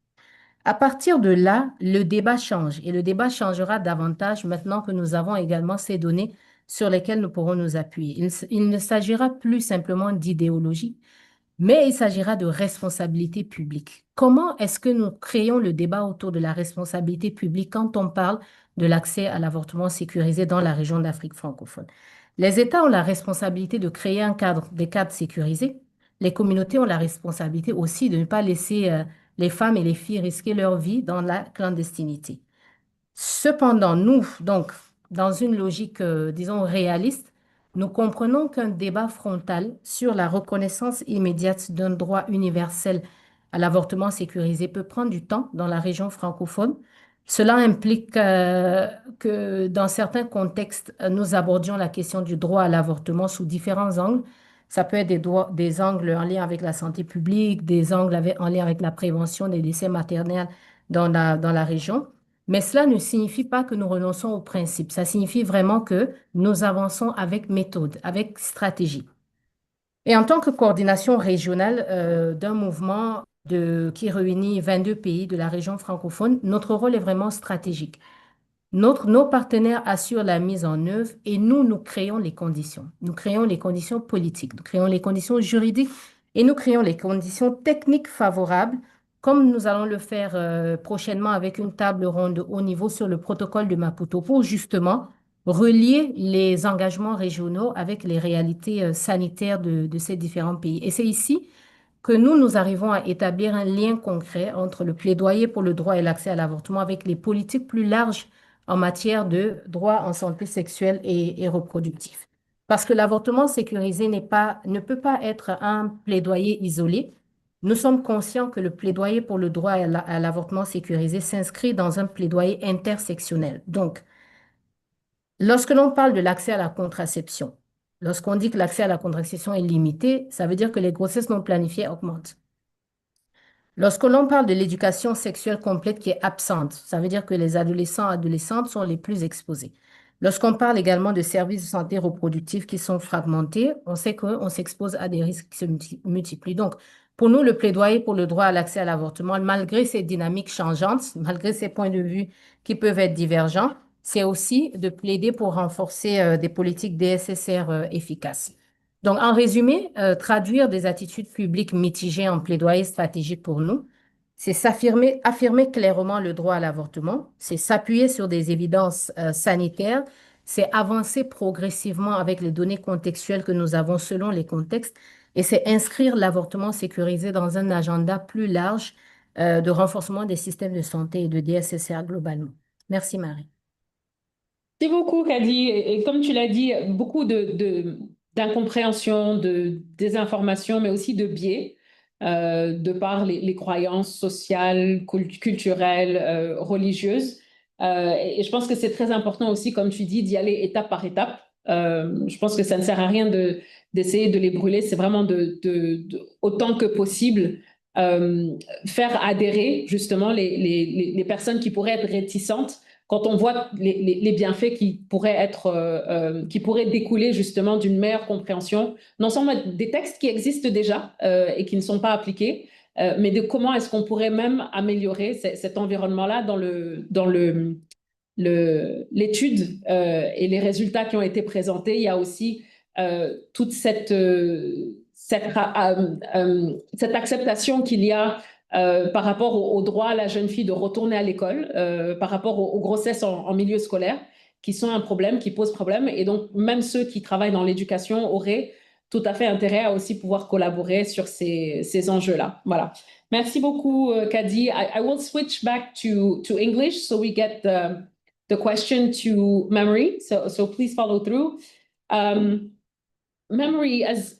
À partir de là, le débat change et le débat changera davantage maintenant que nous avons également ces données sur lesquelles nous pourrons nous appuyer. Il ne s'agira plus simplement d'idéologie, mais il s'agira de responsabilité publique. Comment est-ce que nous créons le débat autour de la responsabilité publique quand on parle de l'accès à l'avortement sécurisé dans la région d'Afrique francophone? Les États ont la responsabilité de créer des cadres sécurisés. Les communautés ont la responsabilité aussi de ne pas laisser les femmes et les filles risquer leur vie dans la clandestinité. Cependant, nous, donc, dans une logique, disons, réaliste, nous comprenons qu'un débat frontal sur la reconnaissance immédiate d'un droit universel à l'avortement sécurisé peut prendre du temps dans la région francophone. Cela implique que dans certains contextes, nous abordions la question du droit à l'avortement sous différents angles. Ça peut être des angles en lien avec la santé publique, des angles en lien avec la prévention des décès maternels dans la région. Mais cela ne signifie pas que nous renonçons au principe. Ça signifie vraiment que nous avançons avec méthode, avec stratégie. Et en tant que coordination régionale d'un mouvement qui réunit 22 pays de la région francophone, notre rôle est vraiment stratégique. Nos partenaires assurent la mise en œuvre et nous créons les conditions. Nous créons les conditions politiques, nous créons les conditions juridiques et nous créons les conditions techniques favorables, comme nous allons le faire prochainement avec une table ronde de haut niveau sur le protocole de Maputo pour justement relier les engagements régionaux avec les réalités sanitaires de ces différents pays. Et c'est ici que nous arrivons à établir un lien concret entre le plaidoyer pour le droit et l'accès à l'avortement avec les politiques plus larges en matière de droit en santé sexuelle et reproductive. Parce que l'avortement sécurisé ne peut pas être un plaidoyer isolé. Nous sommes conscients que le plaidoyer pour le droit à l'avortement sécurisé s'inscrit dans un plaidoyer intersectionnel. Donc, lorsque l'on parle de l'accès à la contraception, lorsqu'on dit que l'accès à la contraception est limité, ça veut dire que les grossesses non planifiées augmentent. Lorsque l'on parle de l'éducation sexuelle complète qui est absente, ça veut dire que les adolescents et adolescentes sont les plus exposés. Lorsqu'on parle également de services de santé reproductive qui sont fragmentés, on sait qu'on s'expose à des risques qui se multiplient. Donc, pour nous, le plaidoyer pour le droit à l'accès à l'avortement, malgré ces dynamiques changeantes, malgré ces points de vue qui peuvent être divergents, c'est aussi de plaider pour renforcer des politiques DSSR efficaces. Donc, en résumé, traduire des attitudes publiques mitigées en plaidoyer stratégique pour nous, c'est affirmer clairement le droit à l'avortement, c'est s'appuyer sur des évidences sanitaires, c'est avancer progressivement avec les données contextuelles que nous avons selon les contextes, et c'est inscrire l'avortement sécurisé dans un agenda plus large de renforcement des systèmes de santé et de DSSR globalement. Merci, Marie. Merci beaucoup, Kadi. Et comme tu l'as dit, beaucoup d'incompréhension, de désinformation, mais aussi de biais, de par les croyances sociales, culturelles, religieuses. Et je pense que c'est très important aussi, comme tu dis, d'y aller étape par étape. Je pense que ça ne sert à rien d'essayer de les brûler. C'est vraiment autant que possible faire adhérer justement les personnes qui pourraient être réticentes quand on voit les bienfaits qui pourraient découler justement d'une meilleure compréhension, non seulement des textes qui existent déjà et qui ne sont pas appliqués, mais de comment est-ce qu'on pourrait même améliorer cet environnement-là dans l'étude et les résultats qui ont été présentés. Il y a aussi toute cette acceptation qu'il y a par rapport au droit à la jeune fille de retourner à l'école, par rapport aux grossesses en milieu scolaire, qui sont un problème, qui posent problème. Et donc, même ceux qui travaillent dans l'éducation auraient tout à fait intérêt à aussi pouvoir collaborer sur ces enjeux-là. Voilà. Merci beaucoup, Kadi. I will switch back to English so we get the question to Memory. So please follow through. Memory, as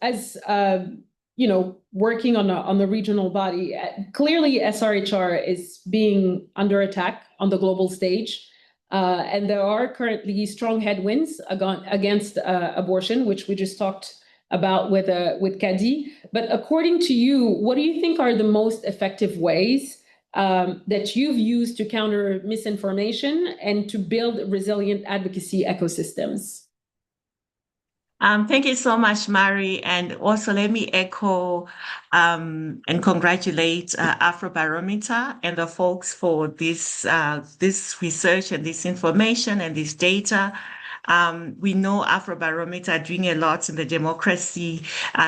you know, working on the regional body, clearly SRHR is being under attack on the global stage. And there are currently strong headwinds against abortion, which we just talked about with Kadi. But according to you, what do you think are the most effective ways that you've used to counter misinformation and to build resilient advocacy ecosystems? Thank you so much, Mari. And also let me echo and congratulate Afrobarometer and the folks for this research and this information and this data. We know Afrobarometer are doing a lot in the democracy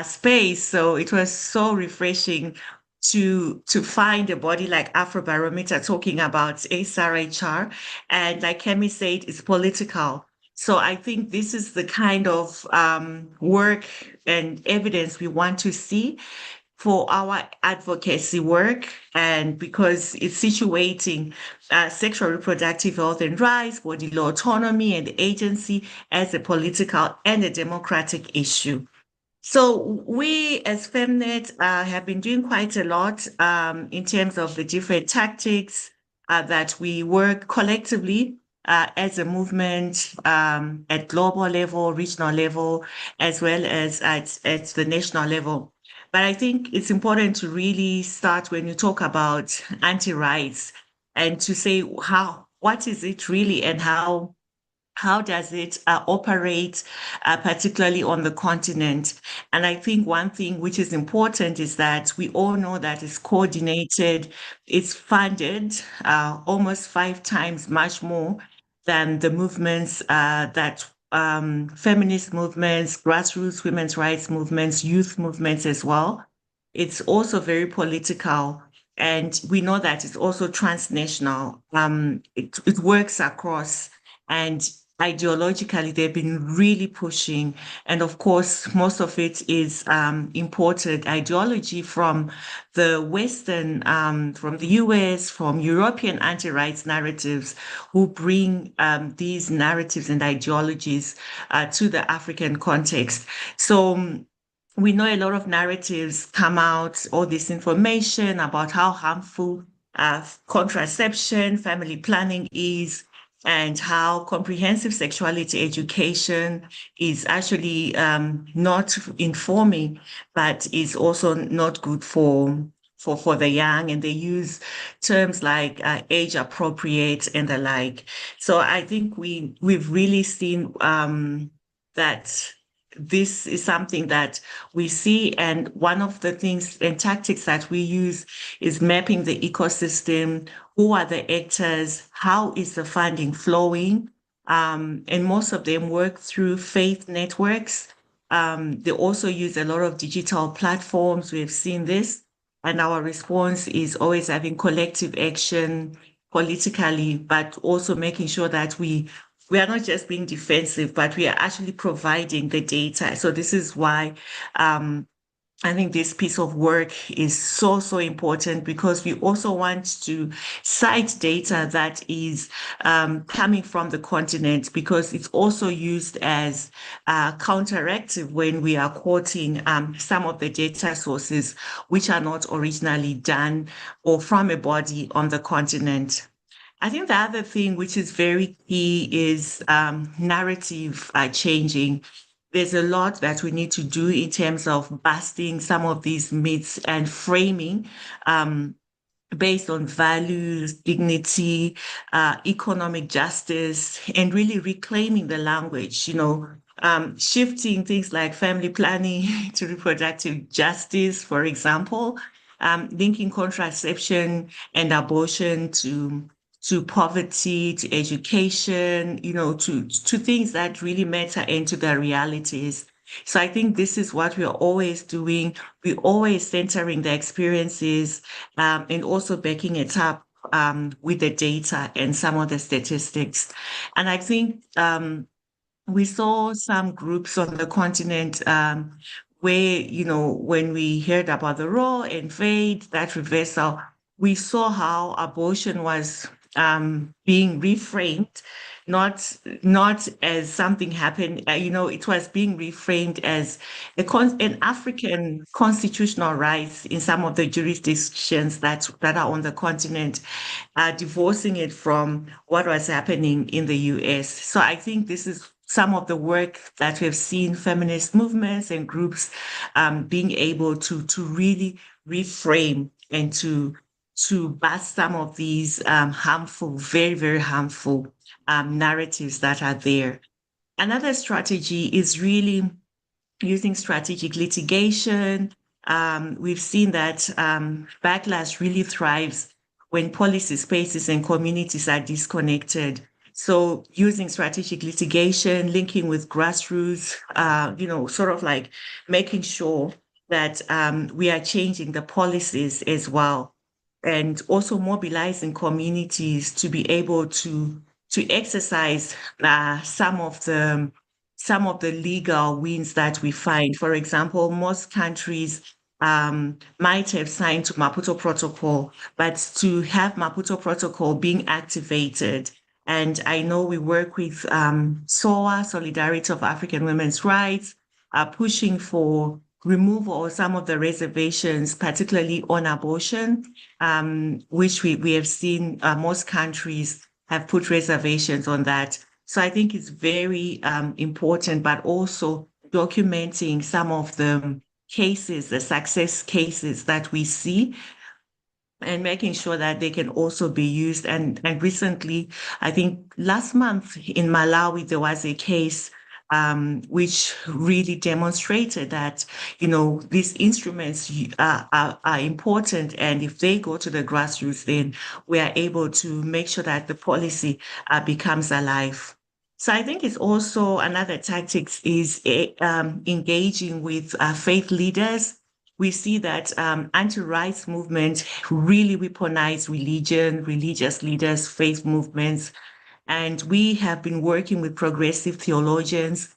space, so it was so refreshing to find a body like Afrobarometer talking about SRHR. And like Kemi said, it's political. So I think this is the kind of work and evidence we want to see for our advocacy work, and because it's situating sexual reproductive health and rights, body law autonomy and agency as a political and a democratic issue. So we as Femnet have been doing quite a lot in terms of the different tactics that we work collectively as a movement at global level, regional level, as well as at the national level. But I think it's important to really start when you talk about anti-rights and to say what is it really and how does it operate, particularly on the continent? And I think one thing which is important is that we all know that it's coordinated, it's funded almost 5 times much more than the movements that feminist movements, grassroots women's rights movements, youth movements as well. It's also very political. And we know that it's also transnational. It works across, and ideologically, they've been really pushing. And of course, most of it is imported ideology from the Western, from the US, from European anti-rights narratives, who bring these narratives and ideologies to the African context. So we know a lot of narratives come out, all this information about how harmful contraception, family planning is, and how comprehensive sexuality education is actually not informing, but is also not good for the young. And they use terms like age appropriate and the like. So I think we've really seen that this is something that we see, and one of the things and tactics that we use is mapping the ecosystem. Who are the actors? How is the funding flowing? And most of them work through faith networks. They also use a lot of digital platforms. We've seen this, and our response is always having collective action politically, but also making sure that we are not just being defensive, but we are actually providing the data. So this is why I think this piece of work is so important, because we also want to cite data that is coming from the continent, because it's also used as counteractive when we are quoting some of the data sources which are not originally done or from a body on the continent. I think the other thing which is very key is narrative changing. There's a lot that we need to do in terms of busting some of these myths and framing based on values, dignity, economic justice, and really reclaiming the language, shifting things like family planning to reproductive justice, for example, linking contraception and abortion to poverty, to education, to things that really matter and to the realities. So I think this is what we're always doing. We're always centering the experiences and also backing it up with the data and some of the statistics. And I think we saw some groups on the continent where, when we heard about the Roe and Wade, that reversal, we saw how abortion was being reframed, not as something happened. It was being reframed as an African constitutional right in some of the jurisdictions that are on the continent, divorcing it from what was happening in the US. So I think this is some of the work that we've seen feminist movements and groups being able to really reframe and to bust some of these harmful, very, very harmful narratives that are there. Another strategy is really using strategic litigation. We've seen that backlash really thrives when policy spaces and communities are disconnected. So using strategic litigation, linking with grassroots, sort of like making sure that we are changing the policies as well, and also mobilizing communities to be able to exercise some of the legal wins that we find. For example, most countries might have signed to Maputo Protocol, but to have Maputo Protocol being activated, and I know we work with SOA, Solidarity of African Women's Rights, pushing for removal of some of the reservations, particularly on abortion, which we have seen most countries have put reservations on that. So I think it's very important, but also documenting some of the cases, the success cases that we see, and making sure that they can also be used. And recently, I think last month in Malawi, there was a case which really demonstrated that, these instruments are important. And if they go to the grassroots, then we are able to make sure that the policy becomes alive. So I think it's also another tactic is engaging with faith leaders. We see that anti-rights movement really weaponize religion, religious leaders, faith movements. And we have been working with progressive theologians,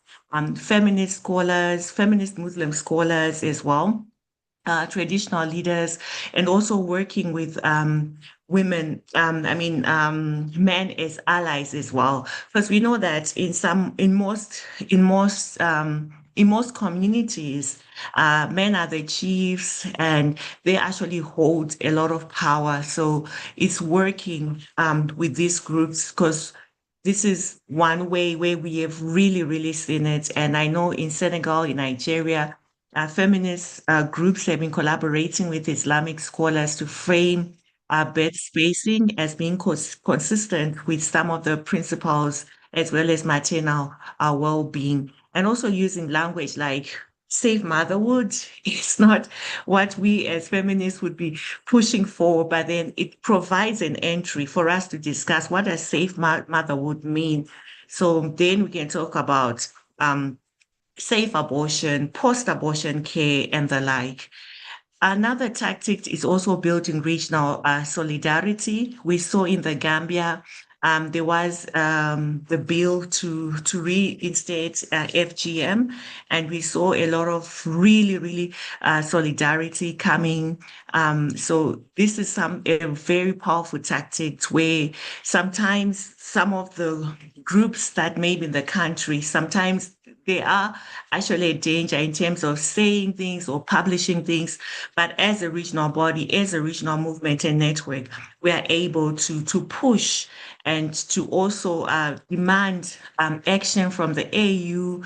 feminist scholars, feminist Muslim scholars as well, traditional leaders, and also working with women, men as allies as well. Because we know that in most communities, men are the chiefs and they actually hold a lot of power. So it's working with these groups, because this is one way where we have really, really seen it. And I know in Senegal, in Nigeria, feminist groups have been collaborating with Islamic scholars to frame bed spacing as being consistent with some of the principles, as well as maternal well-being, and also using language like safe motherhood. It's not what we as feminists would be pushing for, but then it provides an entry for us to discuss what does safe motherhood mean. So then we can talk about safe abortion, post-abortion care, and the like. Another tactic is also building regional solidarity. We saw in the Gambia, there was the bill to reinstate FGM, and we saw a lot of really, really solidarity coming. So this is a very powerful tactic where sometimes some of the groups that may be in the country, sometimes they are actually a danger in terms of saying things or publishing things. But as a regional body, as a regional movement and network, we are able to push and to also demand action from the AU,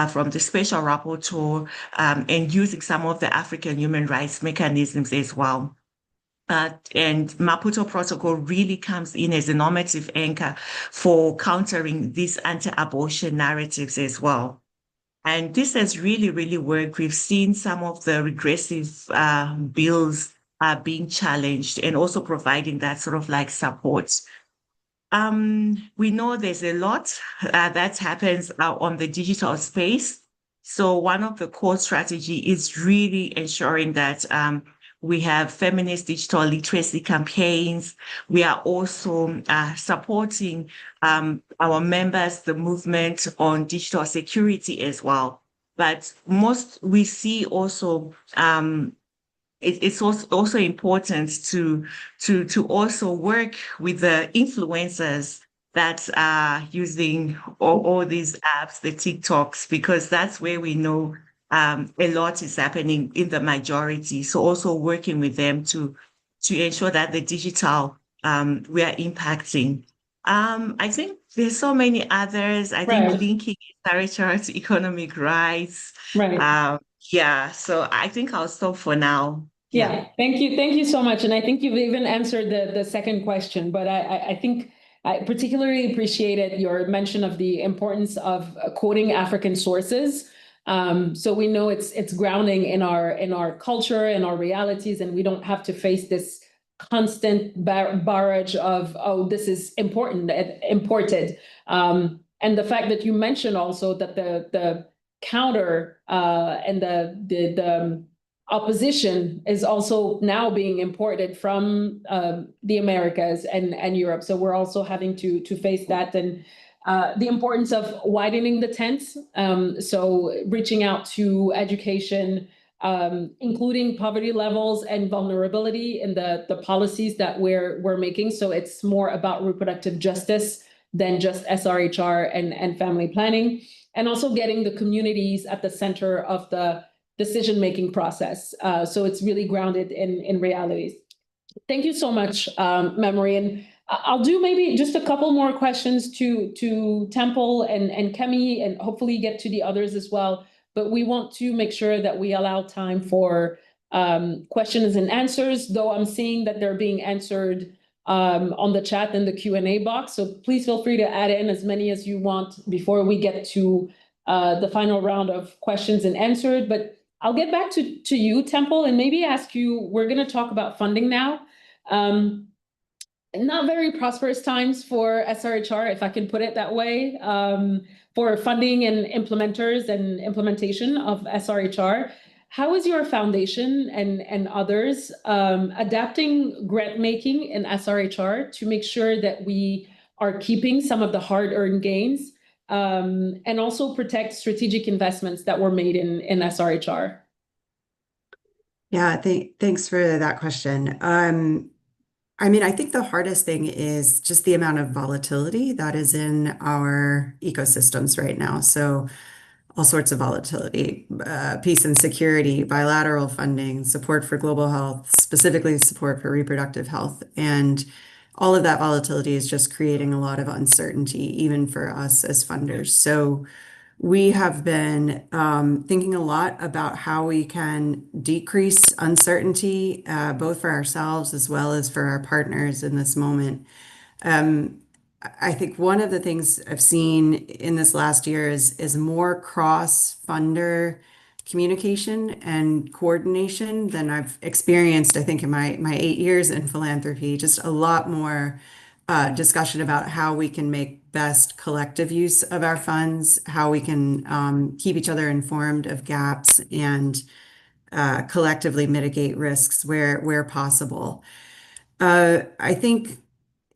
from the special rapporteur, and using some of the African human rights mechanisms as well. And Maputo Protocol really comes in as a normative anchor for countering these anti-abortion narratives as well. And this has really, really worked. We've seen some of the regressive bills are being challenged, and also providing that sort of like support. We know there's a lot that happens on the digital space. So one of the core strategy is really ensuring that we have feminist digital literacy campaigns. We are also supporting our members, the movement on digital security as well. But we see also it's also important to also work with the influencers that are using all these apps, the TikToks, because that's where we know a lot is happening in the majority. So also working with them to ensure that the digital we are impacting. I think there's so many others. I think Right. linking literature to economic rights. Right. Yeah, so I think I'll stop for now. Yeah, thank you. Thank you so much. And I think you've even answered the second question, but I think I particularly appreciated your mention of the importance of quoting African sources. So we know it's grounding in our culture and our realities, and we don't have to face this constant barrage of, oh, this is imported. And the fact that you mentioned also that the counter and the opposition is also now being imported from the Americas and Europe. So we're also having to face that, and the importance of widening the tent. So reaching out to education, including poverty levels and vulnerability in the policies that we're making. So it's more about reproductive justice than just SRHR and family planning, and also getting the communities at the center of the decision-making process. So it's really grounded in realities. Thank you so much, Memory. And I'll do maybe just a couple more questions to Temple and Kemi, and hopefully get to the others as well. But we want to make sure that we allow time for questions and answers, though I'm seeing that they're being answered on the chat and the Q&A box. So please feel free to add in as many as you want before we get to the final round of questions and answered. But I'll get back to you, Temple, and maybe ask you, we're going to talk about funding now. Not very prosperous times for SRHR, if I can put it that way, for funding and implementers and implementation of SRHR. How is your foundation and others adapting grant making in SRHR to make sure that we are keeping some of the hard-earned gains, and also protect strategic investments that were made in SRHR? Yeah, thanks for that question. I mean, I think the hardest thing is just the amount of volatility that is in our ecosystems right now. So all sorts of volatility, peace and security, bilateral funding, support for global health, specifically support for reproductive health. And all of that volatility is just creating a lot of uncertainty, even for us as funders. So we have been thinking a lot about how we can decrease uncertainty, both for ourselves as well as for our partners in this moment. I think one of the things I've seen in this last year is more cross-funder communication and coordination than I've experienced, I think, in my 8 years in philanthropy. Just a lot more discussion about how we can make best collective use of our funds, how we can keep each other informed of gaps, and collectively mitigate risks where possible. I think,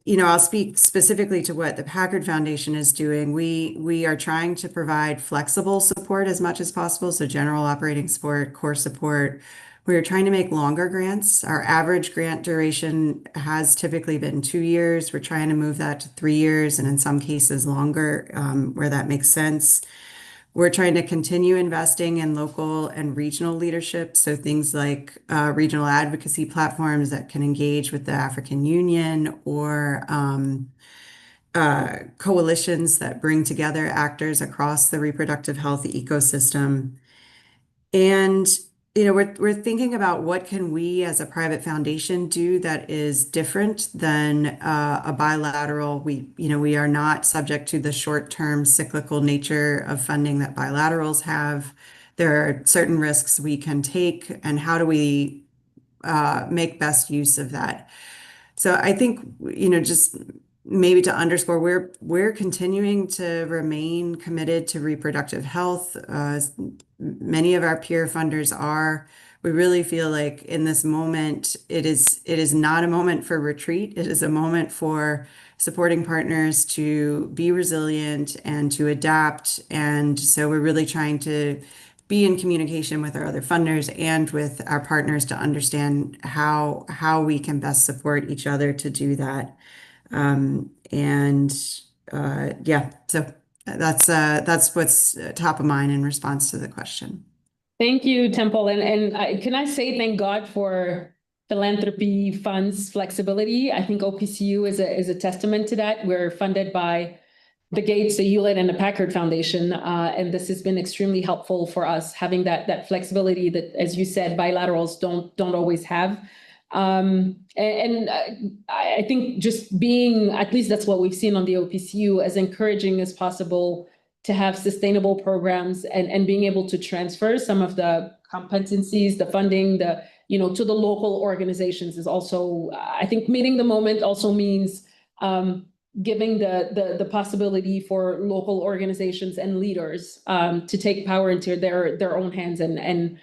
I'll speak specifically to what the Packard Foundation is doing. We are trying to provide flexible support as much as possible, so general operating support, core support. We are trying to make longer grants. Our average grant duration has typically been 2 years. We're trying to move that to 3 years, and in some cases longer, where that makes sense. We're trying to continue investing in local and regional leadership, so things like regional advocacy platforms that can engage with the African Union, or coalitions that bring together actors across the reproductive health ecosystem. And we're thinking about what can we as a private foundation do that is different than a bilateral. We are not subject to the short-term cyclical nature of funding that bilaterals have. There are certain risks we can take, and how do we make best use of that. So I think, just maybe to underscore, we're continuing to remain committed to reproductive health. Many of our peer funders are. We really feel like in this moment, it is not a moment for retreat. It is a moment for supporting partners to be resilient and to adapt. And so we're really trying to be in communication with our other funders and with our partners to understand how we can best support each other to do that. Yeah, so that's what's top of mind in response to the question. Thank you, Temple. Can I say thank God for philanthropy funds flexibility? I think OPCU is a testament to that. We're funded by the Gates, the Hewlett, and the Packard Foundation, and this has been extremely helpful for us having that flexibility that, as you said, bilaterals don't always have. I think just being, at least that's what we've seen on the OPCU, as encouraging as possible to have sustainable programs and being able to transfer some of the competencies, the funding, to the local organizations is also, I think meeting the moment also means giving the possibility for local organizations and leaders to take power into their own hands and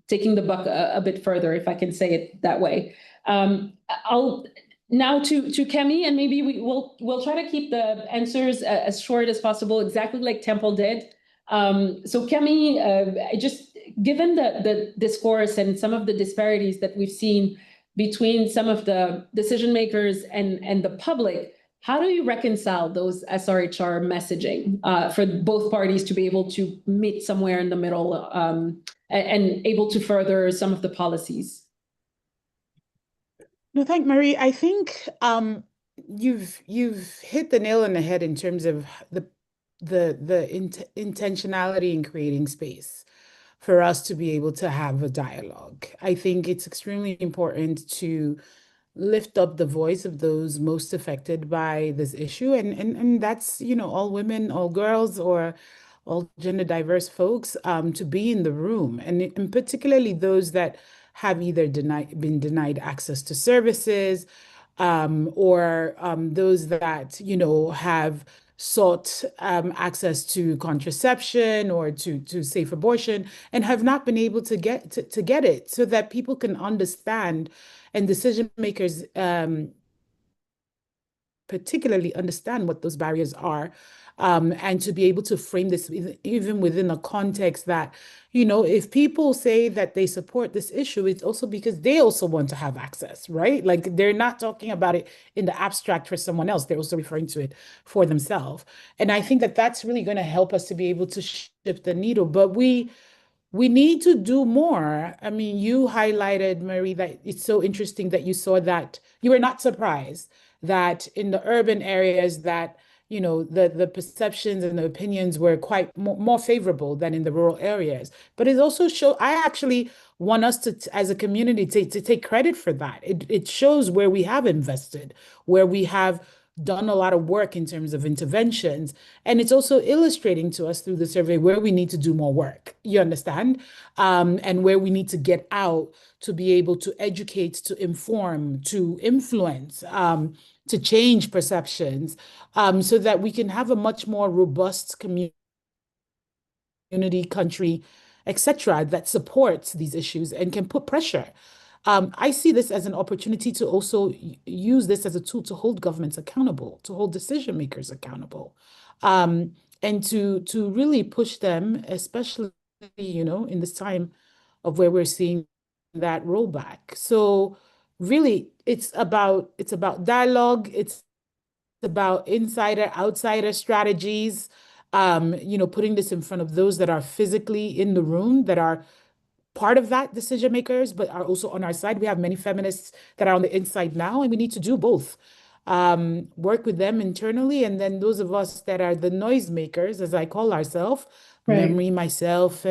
taking the buck a bit further, if I can say it that way. I'll now to Kemi, and maybe we'll try to keep the answers as short as possible, exactly like Temple did. So Kemi, just given the discourse and some of the disparities that we've seen between some of the decision makers and the public, how do you reconcile those SRHR messaging for both parties to be able to meet somewhere in the middle and able to further some of the policies? No, thank Marie. I think you've hit the nail on the head in terms of the intentionality in creating space for us to be able to have a dialogue. I think it's extremely important to lift up the voice of those most affected by this issue, and that's all women, all girls, or all gender diverse folks to be in the room, and particularly those that have either been denied access to services, or those that have sought access to contraception or to safe abortion and have not been able to get it, so that people can understand, and decision makers particularly understand what those barriers are, and to be able to frame this even within a context that, if people say that they support this issue, it's also because they also want to have access, right? Like, they're not talking about it in the abstract for someone else. They're also referring to it for themselves. And I think that that's really going to help us to be able to shift the needle. But we need to do more. I mean, you highlighted, Marie, that it's so interesting that you saw that you were not surprised that in the urban areas that, the perceptions and the opinions were quite more favorable than in the rural areas. But it also I actually want us to, as a community, to take credit for that. It shows where we have invested, where we have done a lot of work in terms of interventions. And it's also illustrating to us through the survey where we need to do more work, you understand? And where we need to get out to be able to educate, to inform, to influence, to change perceptions, so that we can have a much more robust community, country, etc., that supports these issues and can put pressure. I see this as an opportunity to also use this as a tool to hold governments accountable, to hold decision makers accountable, and to really push them, especially, in this time of where we're seeing that rollback. So really, it's about dialogue. It's about insider, outsider strategies, putting this in front of those that are physically in the room, that are part of that decision makers, but are also on our side. We have many feminists that are on the inside now, and we need to do both. Work with them internally, and then those of us that are the noise makers, as I call ourselves, Right. Memory, myself,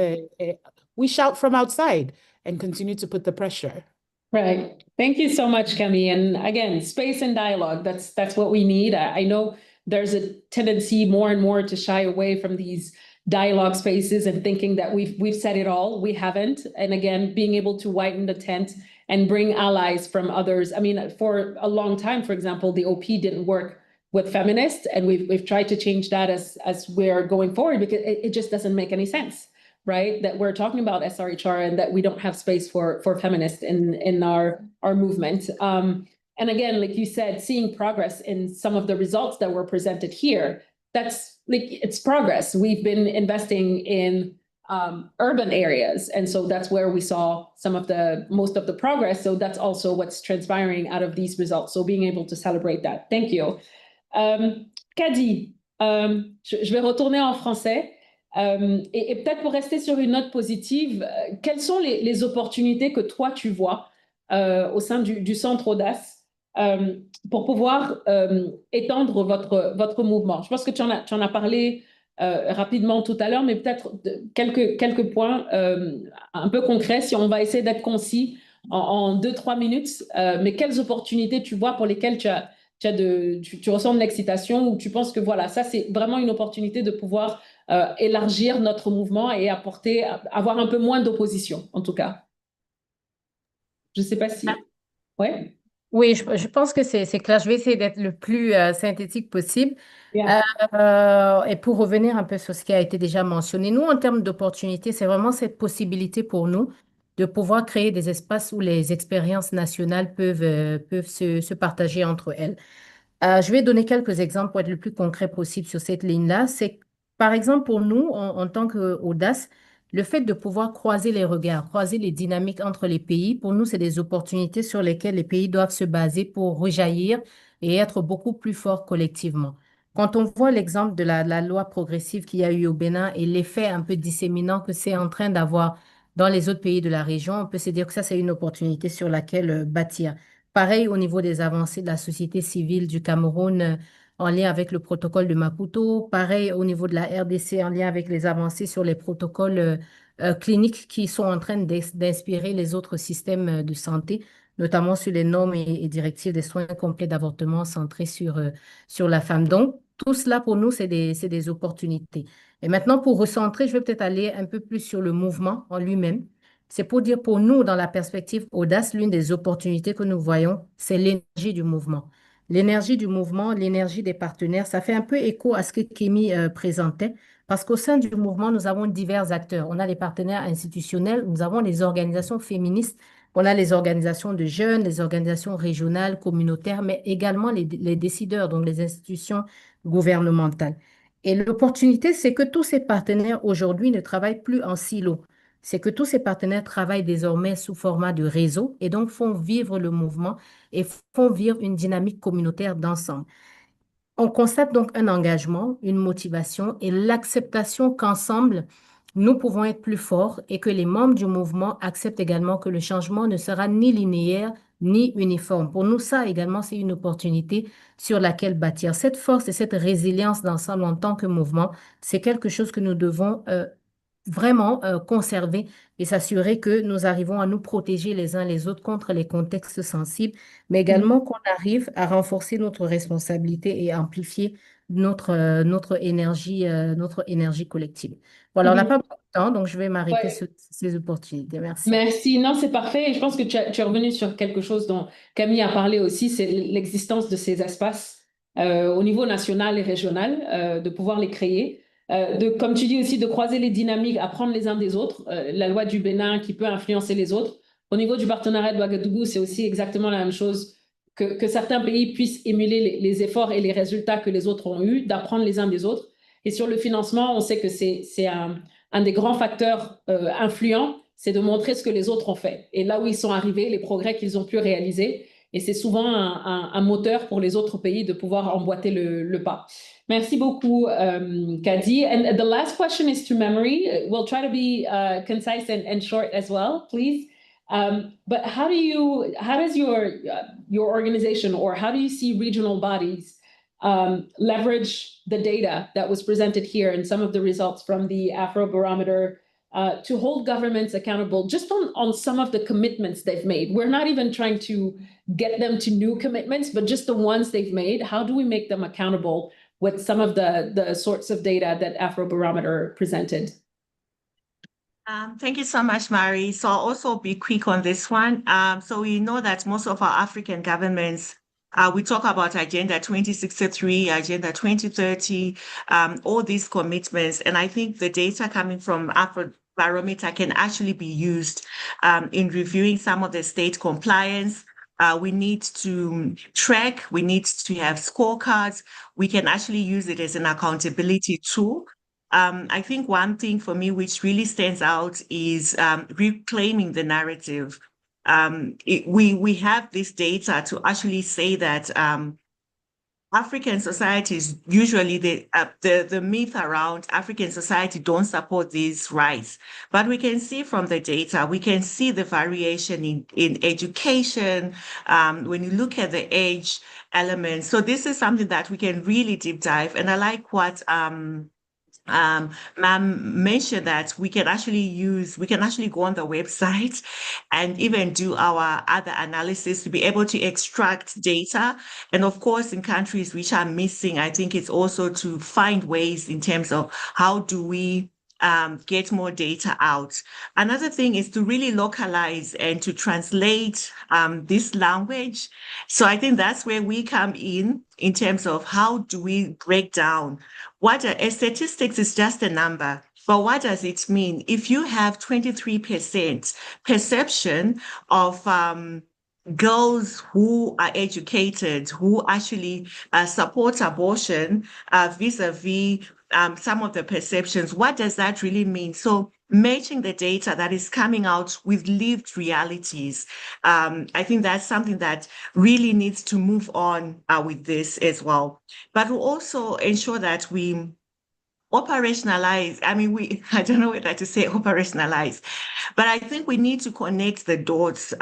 we shout from outside and continue to put the pressure. Right. Thank you so much, Kemi. And again, space and dialogue, that's what we need. I know there's a tendency more and more to shy away from these dialogue spaces and thinking that we've said it all. We haven't. And again, being able to widen the tent and bring allies from others. I mean, for a long time, for example, the OP didn't work with feminists, and we've tried to change that as we're going forward, because it just doesn't make any sense, right? That we're talking about SRHR and that we don't have space for feminists in our movement. And again, like you said, seeing progress in some of the results that were presented here, that's like, it's progress. We've been investing in urban areas, and so that's where we saw most of the progress. So that's also what's transpiring out of these results. So being able to celebrate that. Thank you. Kadi, je vais retourner en français. Et peut-être pour rester sur une note positive, quelles sont les opportunités que toi tu vois au sein du centre Audace pour pouvoir étendre votre mouvement? Je pense que tu en as parlé rapidement tout à l'heure, mais peut-être quelques points un peu concrets, si on va essayer d'être concis en 2-3 minutes. Mais quelles opportunités tu vois pour lesquelles tu ressens de l'excitation, ou tu penses que voilà, ça c'est vraiment une opportunité de pouvoir élargir notre mouvement et avoir un peu moins d'opposition, en tout cas? Je ne sais pas si... Ouais. Oui, je pense que c'est clair. Je vais essayer d'être le plus synthétique possible. Yeah. Et pour revenir un peu sur ce qui a été déjà mentionné, nous, en termes d'opportunités, c'est vraiment cette possibilité pour nous de pouvoir créer des espaces où les expériences nationales peuvent se partager entre elles. Je vais donner quelques exemples pour être le plus concret possible sur cette ligne-là. C'est, par exemple, pour nous, en tant qu'Audace, le fait de pouvoir croiser les regards, croiser les dynamiques entre les pays, pour nous, c'est des opportunités sur lesquelles les pays doivent se baser pour rejaillir et être beaucoup plus forts collectivement. Quand on voit l'exemple de la loi progressive qu'il y a eu au Bénin et l'effet un peu disséminant que c'est en train d'avoir dans les autres pays de la région, on peut se dire que ça, c'est une opportunité sur laquelle bâtir. Pareil au niveau des avancées de la société civile du Cameroun en lien avec le protocole de Maputo. Pareil au niveau de la RDC en lien avec les avancées sur les protocoles cliniques qui sont en train d'inspirer les autres systèmes de santé, notamment sur les normes et directives des soins complets d'avortement centrés sur la femme. Donc, tout cela pour nous, c'est des opportunités. Et maintenant, pour recentrer, je vais peut-être aller un peu plus sur le mouvement en lui-même. C'est pour dire pour nous, dans la perspective Audace, l'une des opportunités que nous voyons, c'est l'énergie du mouvement. L'énergie du mouvement, l'énergie des partenaires, ça fait un peu écho à ce que Kémy présentait, parce qu'au sein du mouvement, nous avons divers acteurs. On a les partenaires institutionnels, nous avons les organisations féministes, on a les organisations de jeunes, les organisations régionales, communautaires, mais également les décideurs, donc les institutions gouvernementales. Et l'opportunité, c'est que tous ces partenaires aujourd'hui ne travaillent plus en silo. C'est que tous ces partenaires travaillent désormais sous format de réseau et donc font vivre le mouvement et font vivre une dynamique communautaire d'ensemble. On constate donc un engagement, une motivation et l'acceptation qu'ensemble, nous pouvons être plus forts et que les membres du mouvement acceptent également que le changement ne sera ni linéaire ni uniforme. Pour nous, ça également, c'est une opportunité sur laquelle bâtir. Cette force et cette résilience d'ensemble en tant que mouvement, c'est quelque chose que nous devons vraiment conserver et s'assurer que nous arrivons à nous protéger les uns les autres contre les contextes sensibles, mais également qu'on arrive à renforcer notre responsabilité et amplifier notre énergie collective. Voilà, on n'a pas beaucoup de temps, donc je vais m'arrêter sur ces opportunités. Merci. Merci. Non, c'est parfait. Et je pense que tu es revenu sur quelque chose dont Camille a parlé aussi, c'est l'existence de ces espaces au niveau national et régional, de pouvoir les créer. Comme tu dis aussi, de croiser les dynamiques, apprendre les uns des autres. La loi du Bénin qui peut influencer les autres. Au niveau du partenariat de Ouagadougou, c'est aussi exactement la même chose, que certains pays puissent émuler les efforts et les résultats que les autres ont eus, d'apprendre les uns des autres. Et sur le financement, on sait que c'est un des grands facteurs influents, c'est de montrer ce que les autres ont fait. Et là où ils sont arrivés, les progrès qu'ils ont pu réaliser. Et c'est souvent un moteur pour les autres pays de pouvoir emboîter le pas. Merci beaucoup, Kadi. And the last question is to memory. We'll try to be concise and short as well, please. But how does your organization, or how do you see regional bodies leverage the data that was presented here and some of the results from the Afrobarometer to hold governments accountable just on some of the commitments they've made? We're not even trying to get them to new commitments, but just the ones they've made. How do we make them accountable with some of the sorts of data that Afrobarometer presented? Thank you so much, Mari. So I'll also be quick on this one. So we know that most of our African governments, we talk about Agenda 2063, Agenda 2030, all these commitments. And I think the data coming from Afrobarometer can actually be used in reviewing some of the state compliance. We need to track, we need to have scorecards. We can actually use it as an accountability tool. I think one thing for me which really stands out is reclaiming the narrative. We have this data to actually say that African societies, usually the myth around African society don't support these rights. But we can see from the data, we can see the variation in education, when you look at the age elements. So this is something that we can really deep dive. And I like what Ma'am mentioned that we can actually go on the website and even do our other analysis to be able to extract data. And of course, in countries which are missing, I think it's also to find ways in terms of how do we get more data out. Another thing is to really localize and to translate this language. So I think that's where we come in terms of how do we break down a statistics is just a number, but what does it mean? If you have 23% perception of girls who are educated, who actually support abortion vis-a-vis some of the perceptions, what does that really mean? So matching the data that is coming out with lived realities, I think that's something that really needs to move on with this as well. But we'll also ensure that we operationalize. I mean, I don't know whether to say operationalize, but I think we need to connect the dots,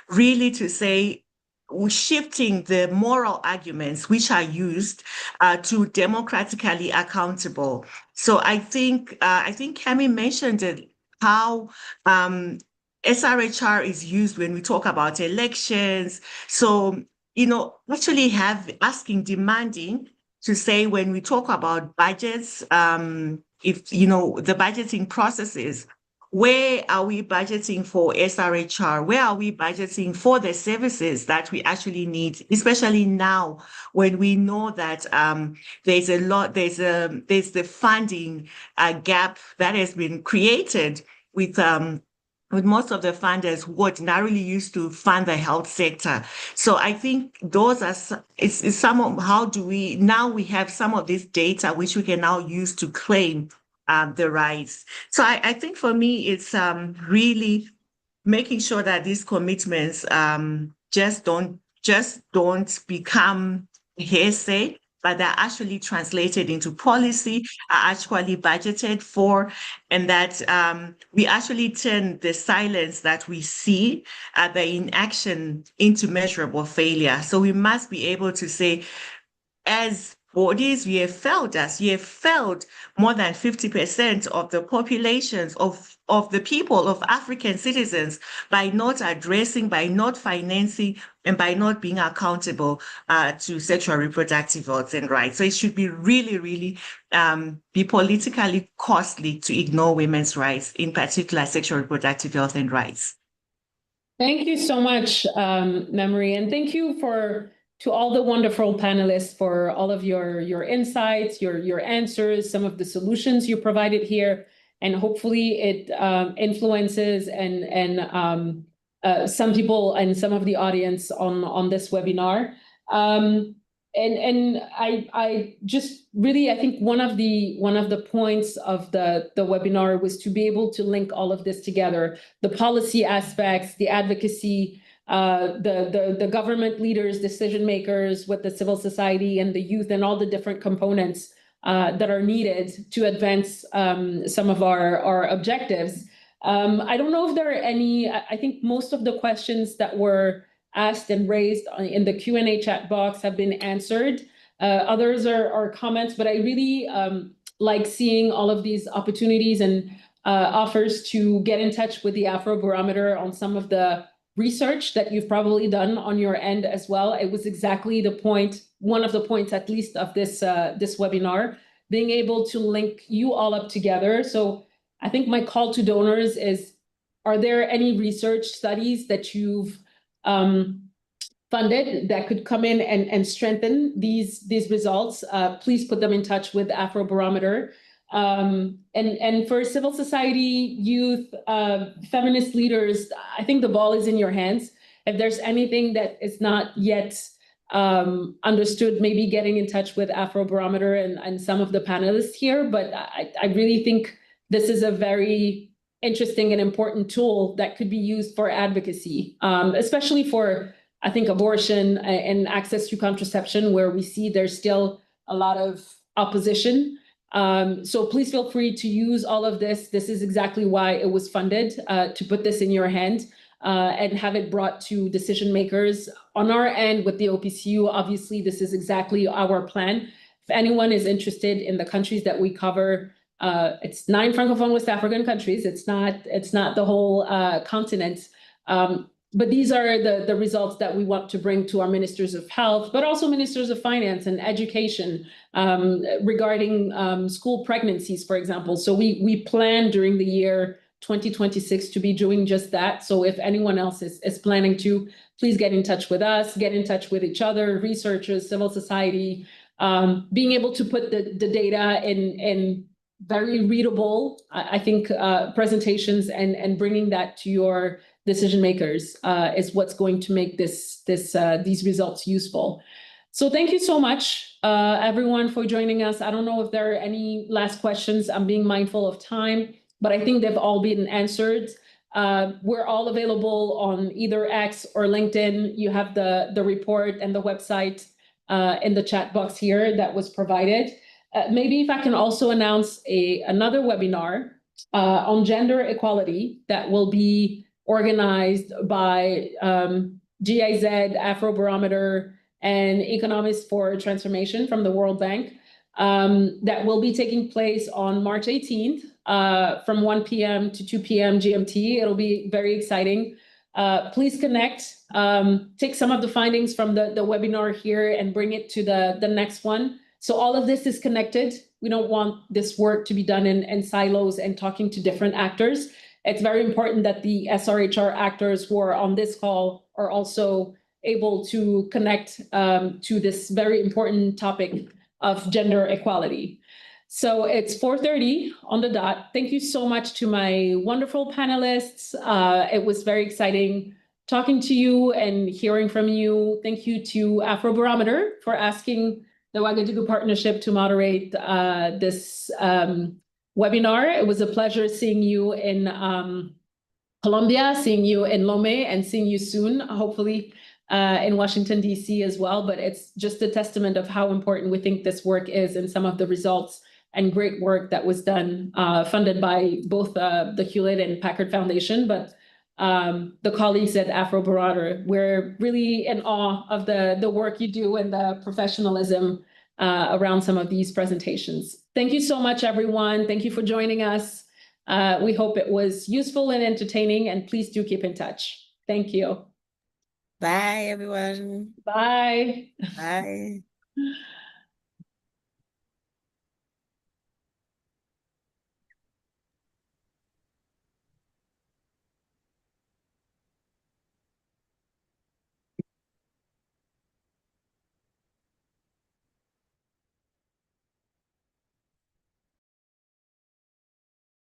really to say, we're shifting the moral arguments which are used to democratically accountable. So I think Kemi mentioned it, how SRHR is used when we talk about elections. So, actually demanding to say when we talk about budgets, if, the budgeting processes, where are we budgeting for SRHR? Where are we budgeting for the services that we actually need, especially now when we know that there's the funding gap that has been created with most of the funders who ordinarily used to fund the health sector. So I think those are some of now we have some of this data which we can now use to claim the rights. So I think for me, it's really making sure that these commitments just don't become hearsay, but they're actually translated into policy, are actually budgeted for, and that we actually turn the silence that we see, the inaction, into measurable failure. So we must be able to say, as bodies, we have failed more than 50% of the populations of the people, of African citizens, by not addressing, by not financing, and by not being accountable to sexual reproductive health and rights. So it should be really, really be politically costly to ignore women's rights, in particular sexual reproductive health and rights. Thank you so much, Memory, and thank you to all the wonderful panelists for all of your insights, your answers, some of the solutions you provided here, and hopefully it influences and some people and some of the audience on this webinar. And I just really, I think one of the points of the webinar was to be able to link all of this together, the policy aspects, the advocacy, the government leaders, decision makers, with the civil society and the youth, and all the different components that are needed to advance some of our objectives. I don't know if there are any. I think most of the questions that were asked and raised in the Q&A chat box have been answered. Others are comments, but I really like seeing all of these opportunities and offers to get in touch with the Afrobarometer on some of the research that you've probably done on your end as well. It was exactly the point, one of the points at least of this webinar, being able to link you all up together. So I think my call to donors is, are there any research studies that you've funded that could come in and strengthen these results? Please put them in touch with Afrobarometer. And for civil society, youth, feminist leaders, I think the ball is in your hands. If there's anything that is not yet understood, maybe getting in touch with Afrobarometer and some of the panelists here. But I really think this is a very interesting and important tool that could be used for advocacy, especially for, I think, abortion and access to contraception, where we see there's still a lot of opposition. So please feel free to use all of this. This is exactly why it was funded, to put this in your hand and have it brought to decision makers. On our end with the OPCU, obviously, this is exactly our plan. If anyone is interested in the countries that we cover, it's 9 Francophone West African countries. It's not the whole continent. But these are the results that we want to bring to our ministers of health, but also ministers of finance and education, regarding school pregnancies, for example. So we plan during the year 2026 to be doing just that. So if anyone else is planning to, please get in touch with us, get in touch with each other, researchers, civil society, being able to put the data in very readable, I think, presentations and bringing that to your decision makers is what's going to make these results useful. So thank you so much, everyone, for joining us. I don't know if there are any last questions. I'm being mindful of time, but I think they've all been answered. We're all available on either X or LinkedIn. You have the report and the website in the chat box here that was provided. Maybe if I can also announce another webinar on gender equality that will be organized by GIZ, Afrobarometer, and Economists for Transformation from the World Bank, that will be taking place on March 18th from 1 p.m. to 2 p.m. GMT. It'll be very exciting. Please connect, take some of the findings from the webinar here and bring it to the next one. So all of this is connected. We don't want this work to be done in silos and talking to different actors. It's very important that the SRHR actors who are on this call are also able to connect to this very important topic of gender equality. So it's 4:30 on the dot. Thank you so much to my wonderful panelists. It was very exciting talking to you and hearing from you. Thank you to Afrobarometer for asking the Ouagadougou Partnership to moderate this webinar. It was a pleasure seeing you in Colombia, seeing you in Lomé, and seeing you soon, hopefully in Washington, D.C. as well. But it's just a testament of how important we think this work is and some of the results and great work that was done, funded by both the Hewlett and Packard Foundation, but the colleagues at Afrobarometer. We're really in awe of the work you do and the professionalism around some of these presentations. Thank you so much, everyone. Thank you for joining us. We hope it was useful and entertaining, and please do keep in touch. Thank you. Bye, everyone. Bye. Bye.